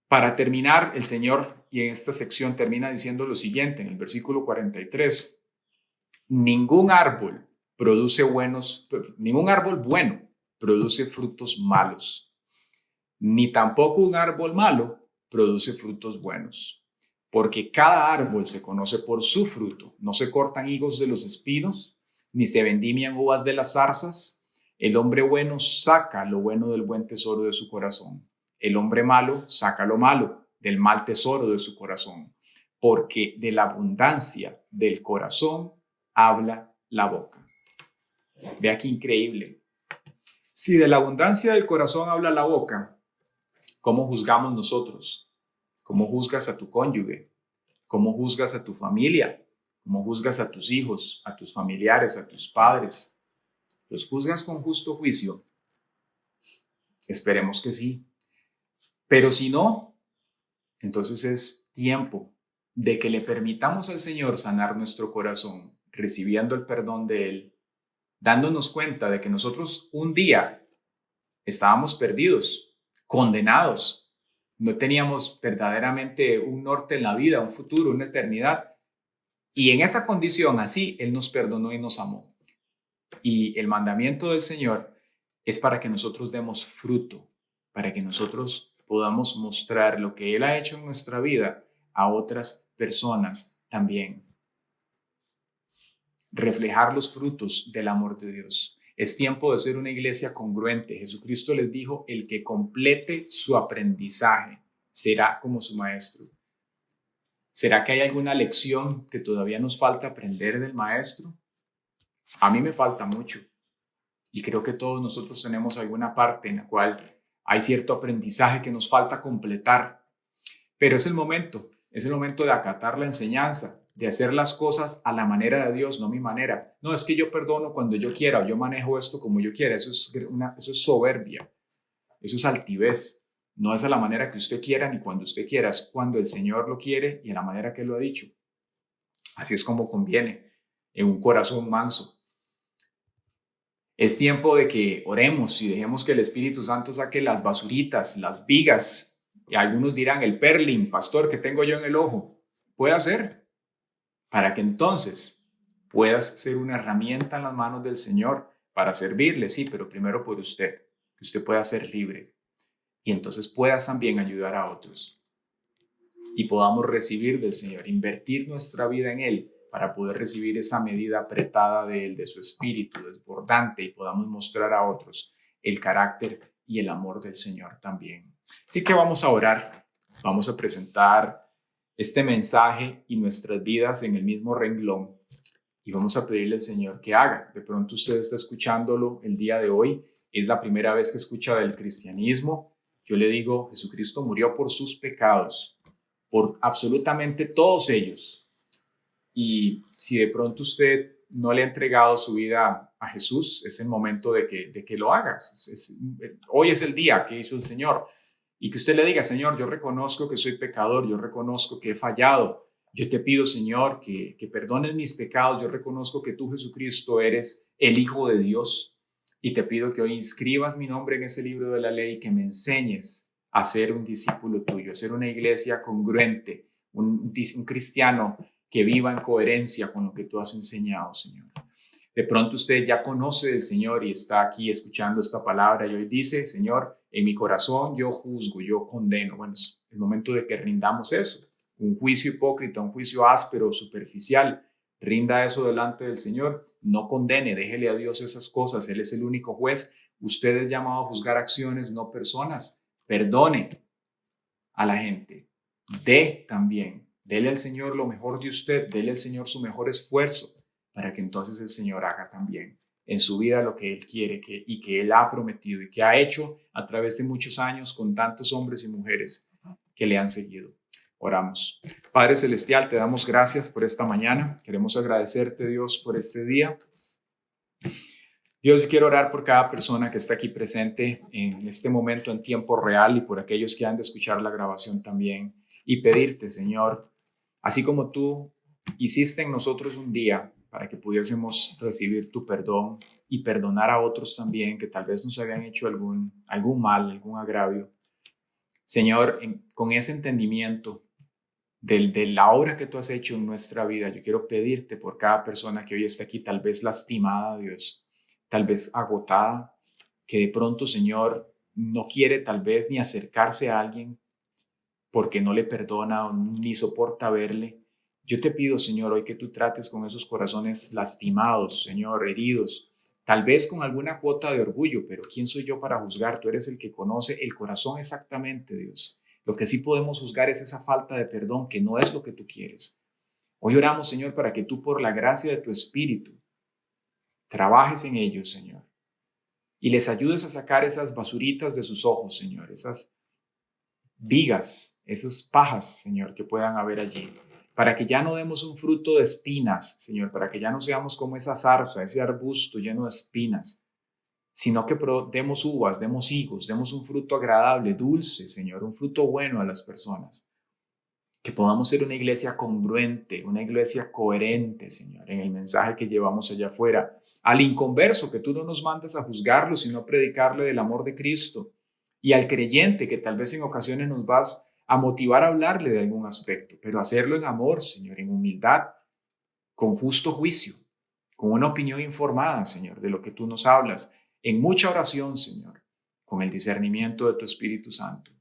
Para terminar, el Señor, y en esta sección termina diciendo lo siguiente, en el versículo 43, ningún árbol bueno produce frutos malos, ni tampoco un árbol malo produce frutos buenos, porque cada árbol se conoce por su fruto. No se cortan higos de los espinos, ni se vendimian uvas de las zarzas. El hombre bueno saca lo bueno del buen tesoro de su corazón. El hombre malo saca lo malo del mal tesoro de su corazón, porque de la abundancia del corazón habla la boca. Vea qué increíble. Si de la abundancia del corazón habla la boca, ¿cómo juzgamos nosotros? ¿Cómo juzgas a tu cónyuge? ¿Cómo juzgas a tu familia? ¿Cómo juzgas a tus hijos, a tus familiares, a tus padres? ¿Los juzgas con justo juicio? Esperemos que sí. Pero si no, entonces es tiempo de que le permitamos al Señor sanar nuestro corazón, recibiendo el perdón de Él, dándonos cuenta de que nosotros un día estábamos perdidos, condenados, no teníamos verdaderamente un norte en la vida, un futuro, una eternidad. Y en esa condición, así, Él nos perdonó y nos amó. Y el mandamiento del Señor es para que nosotros demos fruto, para que nosotros podamos mostrar lo que Él ha hecho en nuestra vida a otras personas también. Reflejar los frutos del amor de Dios. Es tiempo de ser una iglesia congruente. Jesucristo les dijo, el que complete su aprendizaje será como su maestro. ¿Será que hay alguna lección que todavía nos falta aprender del maestro? A mí me falta mucho. Y creo que todos nosotros tenemos alguna parte en la cual hay cierto aprendizaje que nos falta completar. Pero es el momento de acatar la enseñanza, de hacer las cosas a la manera de Dios, no mi manera. No, es que yo perdono cuando yo quiera, o yo manejo esto como yo quiera. Eso es soberbia, eso es altivez. No es a la manera que usted quiera ni cuando usted quiera, es cuando el Señor lo quiere y a la manera que Él lo ha dicho. Así es como conviene, en un corazón manso. Es tiempo de que oremos y dejemos que el Espíritu Santo saque las basuritas, las vigas. Y algunos dirán, el perlin, pastor, que tengo yo en el ojo. Puede ser, para que entonces puedas ser una herramienta en las manos del Señor para servirle, sí, pero primero por usted, que usted pueda ser libre. Y entonces puedas también ayudar a otros. Y podamos recibir del Señor, invertir nuestra vida en Él para poder recibir esa medida apretada de Él, de su espíritu desbordante, y podamos mostrar a otros el carácter y el amor del Señor también. Así que vamos a orar, vamos a presentar este mensaje y nuestras vidas en el mismo renglón y vamos a pedirle al Señor que haga. De pronto usted está escuchándolo el día de hoy, es la primera vez que escucha del cristianismo. Yo le digo, Jesucristo murió por sus pecados, por absolutamente todos ellos. Y si de pronto usted no le ha entregado su vida a Jesús, es el momento de que lo hagas. Hoy es el día que hizo el Señor. Y que usted le diga, Señor, yo reconozco que soy pecador, yo reconozco que he fallado. Yo te pido, Señor, que perdones mis pecados. Yo reconozco que tú, Jesucristo, eres el Hijo de Dios. Y te pido que hoy inscribas mi nombre en ese libro de la ley y que me enseñes a ser un discípulo tuyo, a ser una iglesia congruente, un cristiano que viva en coherencia con lo que tú has enseñado, Señor. De pronto usted ya conoce del Señor y está aquí escuchando esta palabra y hoy dice, Señor, en mi corazón yo juzgo, yo condeno. Bueno, es el momento de que rindamos eso. Un juicio hipócrita, un juicio áspero, superficial. Rinda eso delante del Señor. No condene, déjele a Dios esas cosas. Él es el único juez. Usted es llamado a juzgar acciones, no personas. Perdone a la gente. Dé también. Dele al Señor lo mejor de usted. Dele al Señor su mejor esfuerzo para que entonces el Señor haga también en su vida lo que Él quiere y que Él ha prometido y que ha hecho a través de muchos años con tantos hombres y mujeres que le han seguido. Oramos. Padre Celestial, te damos gracias por esta mañana. Queremos agradecerte, Dios, por este día. Dios, yo quiero orar por cada persona que está aquí presente en este momento en tiempo real y por aquellos que han de escuchar la grabación también. Y pedirte, Señor, así como tú hiciste en nosotros un día para que pudiésemos recibir tu perdón y perdonar a otros también que tal vez nos habían hecho algún mal, algún agravio. Señor, con ese entendimiento de la obra que tú has hecho en nuestra vida, yo quiero pedirte por cada persona que hoy está aquí, tal vez lastimada, Dios, tal vez agotada, que de pronto, Señor, no quiere tal vez ni acercarse a alguien porque no le perdona ni soporta verle. Yo te pido, Señor, hoy que tú trates con esos corazones lastimados, Señor, heridos, tal vez con alguna cuota de orgullo, pero ¿quién soy yo para juzgar? Tú eres el que conoce el corazón exactamente, Dios. Lo que sí podemos juzgar es esa falta de perdón, que no es lo que tú quieres. Hoy oramos, Señor, para que tú, por la gracia de tu Espíritu, trabajes en ellos, Señor, y les ayudes a sacar esas basuritas de sus ojos, Señor, esas vigas, esas pajas, Señor, que puedan haber allí, para que ya no demos un fruto de espinas, Señor, para que ya no seamos como esa zarza, ese arbusto lleno de espinas, sino que demos uvas, demos higos, demos un fruto agradable, dulce, Señor, un fruto bueno a las personas. Que podamos ser una iglesia congruente, una iglesia coherente, Señor, en el mensaje que llevamos allá afuera. Al inconverso, que tú no nos mandes a juzgarlo, sino a predicarle del amor de Cristo. Y al creyente, que tal vez en ocasiones nos vas a motivar a hablarle de algún aspecto, pero hacerlo en amor, Señor, en humildad, con justo juicio, con una opinión informada, Señor, de lo que tú nos hablas, en mucha oración, Señor, con el discernimiento de tu Espíritu Santo.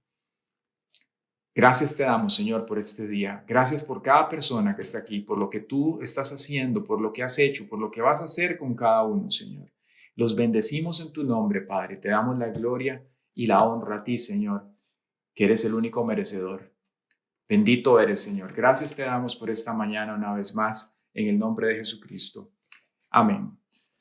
Gracias te damos, Señor, por este día. Gracias por cada persona que está aquí, por lo que tú estás haciendo, por lo que has hecho, por lo que vas a hacer con cada uno, Señor. Los bendecimos en tu nombre, Padre. Te damos la gloria y la honra a ti, Señor, que eres el único merecedor. Bendito eres, Señor. Gracias te damos por esta mañana una vez más, en el nombre de Jesucristo. Amén.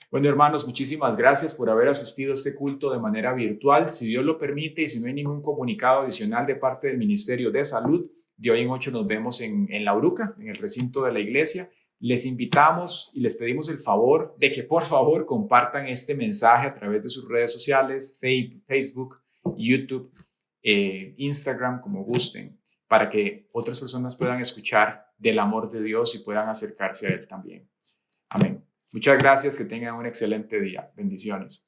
Bueno, hermanos, muchísimas gracias por haber asistido a este culto de manera virtual. Si Dios lo permite y si no hay ningún comunicado adicional de parte del Ministerio de Salud, de hoy en 8 nos vemos en La Uruca, en el recinto de la iglesia. Les invitamos y les pedimos el favor de que por favor compartan este mensaje a través de sus redes sociales, Facebook, YouTube, Instagram, como gusten, para que otras personas puedan escuchar del amor de Dios y puedan acercarse a Él también. Amén. Muchas gracias, que tengan un excelente día. Bendiciones.